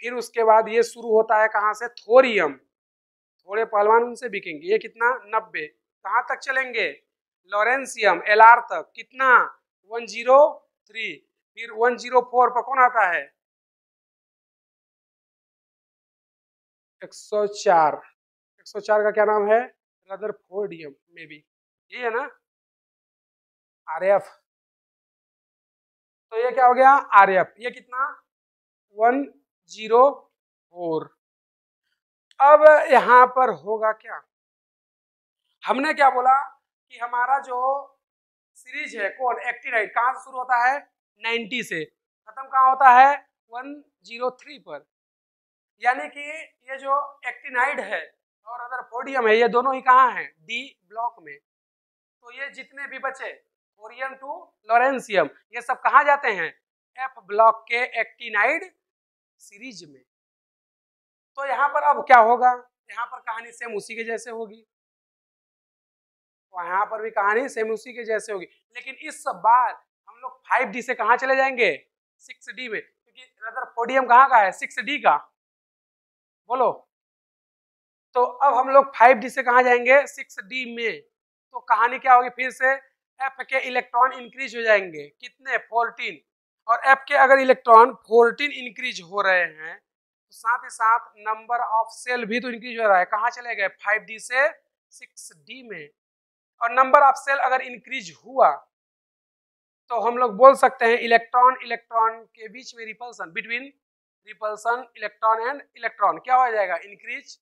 Speaker 1: फिर उसके बाद ये शुरू होता है कहां से, थोरियम, थोड़े पहलवान उनसे बिकेंगे, ये कितना, 90। कहां तक चलेंगे, लॉरेंसियम, एलआर तक, कितना, 103। फिर 104 पर कौन आता है, 104। 104 का क्या नाम है, रदरफोर्डियम में भी, ये है ना, आरएफ। तो ये क्या हो गया, आरएफ, ये कितना, 104। अब यहां पर होगा क्या, हमने क्या बोला कि हमारा जो सीरीज है कौन, एक्टिनाइड, कहां से शुरू होता है, 90 से, खत्म कहां होता है, 103 पर। यानी कि ये जो एक्टिनाइड है और अगर पोडियम है, ये दोनों ही कहाँ हैं, डी ब्लॉक में। तो ये जितने भी बचे थोरियम टू लॉरेंसियम, ये सब कहाँ जाते हैं, एफ ब्लॉक के एक्टिनाइड सीरीज में। तो यहाँ पर अब क्या होगा, यहाँ पर कहानी सेम उसी के जैसे होगी, यहाँ पर भी कहानी सेम उसी के जैसे होगी, लेकिन इस बार हम लोग 5D से कहाँ चले जाएंगे, 6D में, क्योंकि रदरफोर्डियम कहाँ का है, 6D का, बोलो। तो अब हम लोग 5D से कहाँ जाएंगे, 6D में। तो कहानी क्या होगी, फिर से F के इलेक्ट्रॉन इंक्रीज हो जाएंगे, कितने, 14। और F के अगर इलेक्ट्रॉन 14 इंक्रीज हो रहे हैं तो साथ ही साथ नंबर ऑफ सेल भी तो इंक्रीज हो रहा है, कहाँ चले गए, 5D से 6D में। और नंबर ऑफ सेल अगर इंक्रीज हुआ तो हम लोग बोल सकते हैं इलेक्ट्रॉन इलेक्ट्रॉन के बीच में repulsion, between repulsion electron and electron क्या हो जाएगा, इंक्रीज।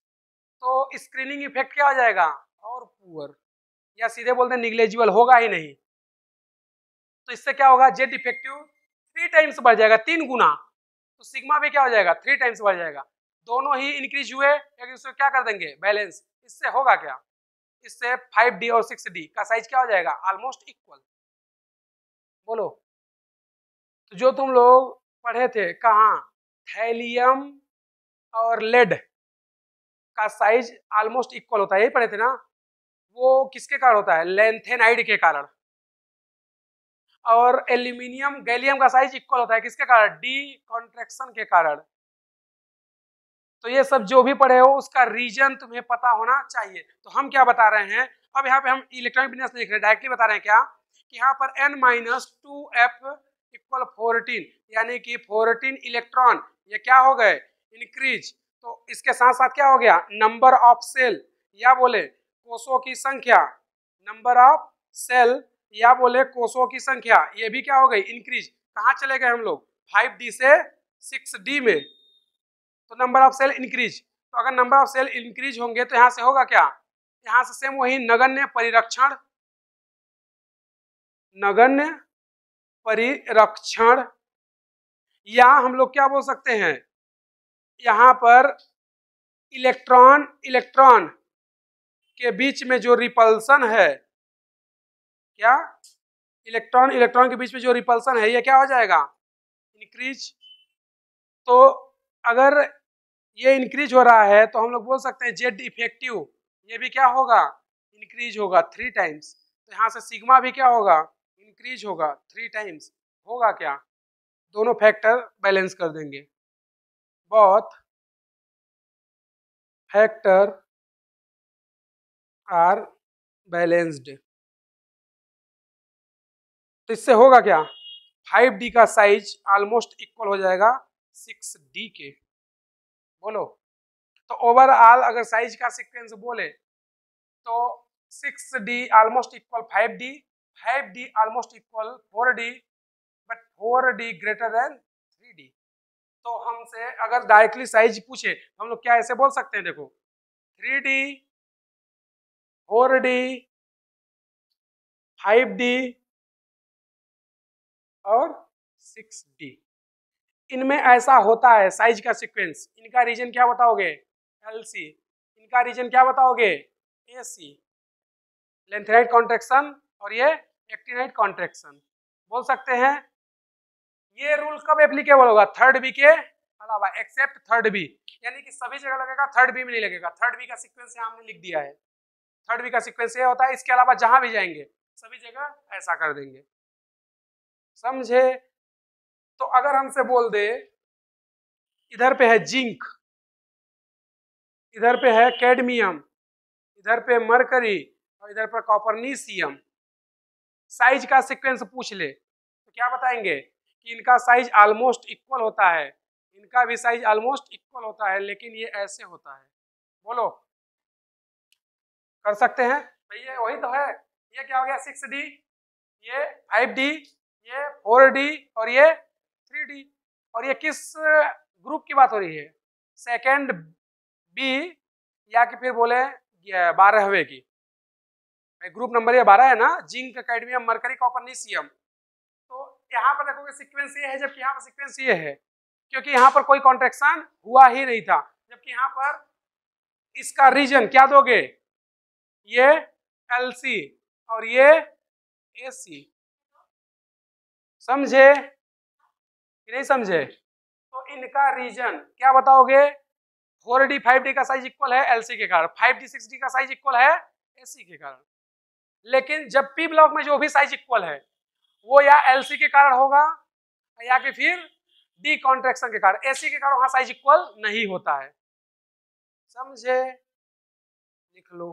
Speaker 1: तो स्क्रीनिंग इफेक्ट क्या हो जाएगा, और पुअर, या सीधे बोलते हैं निग्लेजिबल, होगा ही नहीं। तो इससे क्या होगा, जेड इफेक्टिव 3 टाइम्स बढ़ जाएगा, 3 गुना। तो सिग्मा भी क्या हो जाएगा, 3 टाइम्स बढ़ जाएगा। दोनों ही इंक्रीज हुए, एक दूसरे क्या कर देंगे, बैलेंस। इससे होगा क्या, इससे 5D और 6D का साइज क्या हो जाएगा, ऑलमोस्ट इक्वल। बोलो, तो जो तुम लोग पढ़े थे कहाँ, थैलियम और लेड का साइज ऑलमोस्ट इक्वल होता है, यही पढ़े थे ना, वो किसके कारण होता है, लेंथेनाइड के कारण। और एल्यूमिनियम गैलियम का साइज इक्वल होता है किसके कारण, डी कॉन्ट्रैक्शन के कारण। तो ये सब जो भी पढ़े हो उसका रीजन तुम्हें पता होना चाहिए। तो हम क्या बता रहे हैं, अब यहाँ पे हम इलेक्ट्रॉनिक विन्यास लिख रहे हैं, डायरेक्टली बता रहे हैं क्या, कि यहाँ पर n-2f इक्वल 14, यानी कि 14 इलेक्ट्रॉन ये क्या हो गए, इंक्रीज। तो इसके साथ साथ क्या हो गया, नंबर ऑफ सेल, या बोले कोषों की संख्या, नंबर ऑफ सेल या बोले कोषों की संख्या, ये भी क्या हो गई, इंक्रीज। कहाँ चले गए हम लोग, 5D से 6D में। तो नंबर ऑफ सेल इंक्रीज, तो अगर नंबर ऑफ सेल इंक्रीज होंगे तो यहाँ से होगा क्या, यहाँ से सेम वही नगण्य परिरक्षण, नगण्य परिरक्षण, या हम लोग क्या बोल सकते हैं, यहाँ पर इलेक्ट्रॉन इलेक्ट्रॉन के बीच में जो रिपल्सन है, क्या इलेक्ट्रॉन इलेक्ट्रॉन के बीच में जो रिपल्सन है ये क्या हो जाएगा, इंक्रीज। तो अगर ये इंक्रीज हो रहा है तो हम लोग बोल सकते हैं जेड इफेक्टिव ये भी क्या होगा, इंक्रीज होगा 3 टाइम्स। तो यहाँ से सिग्मा भी क्या होगा, इंक्रीज होगा 3 टाइम्स। होगा क्या, दोनों फैक्टर बैलेंस कर देंगे। Both factor are balanced. तो इससे होगा क्या, 5D का साइज ऑलमोस्ट इक्वल हो जाएगा 6D के। बोलो, तो ओवरऑल अगर साइज का सीक्वेंस बोले तो 6D almost equal 5D, 5D almost equal 4D, but 4D greater than 3D। तो हमसे अगर डायरेक्टली साइज पूछे तो हम लोग क्या ऐसे बोल सकते हैं, देखो 3D, 4D, 5D और 6D। इनमें ऐसा होता है साइज का सीक्वेंस। इनका रीजन क्या बताओगे, LC। इनका रीजन क्या बताओगे, AC, लेंथेनाइट कॉन्ट्रैक्शन और ये एक्टिनाइट कॉन्ट्रैक्शन। बोल सकते हैं ये रूल कब एप्लीकेबल होगा, 3rd B के अलावा, एक्सेप्ट 3rd B। यानी कि सभी जगह लगेगा, 3rd B में नहीं लगेगा। 3rd B का सीक्वेंस यहाँ हमने लिख दिया है, 3rd B का सीक्वेंस ये होता है, इसके अलावा जहां भी जाएंगे सभी जगह ऐसा कर देंगे। समझे। तो अगर हमसे बोल दे इधर पे है जिंक, इधर पे है कैडमियम, इधर पे मरकरी और इधर पर कॉपरनीशियम, साइज का सीक्वेंस पूछ ले तो क्या बताएंगे कि इनका साइज ऑलमोस्ट इक्वल होता है, इनका भी साइज ऑलमोस्ट इक्वल होता है, लेकिन ये ऐसे होता है। बोलो, कर सकते हैं भाई, ये वही तो है। ये क्या हो गया 6D, ये 5D, ये 4D और ये 3D। और ये किस ग्रुप की बात हो रही है, 2nd B, या कि फिर बोले 12वें की। ग्रुप नंबर ये 12 है ना, जिंक, कैडमियम, मरकरी, कॉपरनीशियम। तो यहाँ पर देखोगे सीक्वेंस ये है, जबकि यहाँ पर सीक्वेंस ये है, क्योंकि यहाँ पर कोई कॉन्ट्रैक्शन हुआ ही नहीं था। जबकि यहाँ पर इसका रीजन क्या दोगे, ये LC और ये AC। समझे कि नहीं समझे। तो इनका रीजन क्या बताओगे, 4D 5D का साइज इक्वल है LC के कारण, 5D 6D का साइज इक्वल है AC के कारण। लेकिन जब P ब्लॉक में जो भी साइज इक्वल है वो या LC के कारण होगा या कि फिर D कॉन्ट्रैक्शन के कारण। AC के कारण वहां साइज इक्वल नहीं होता है। समझे, लिख लो।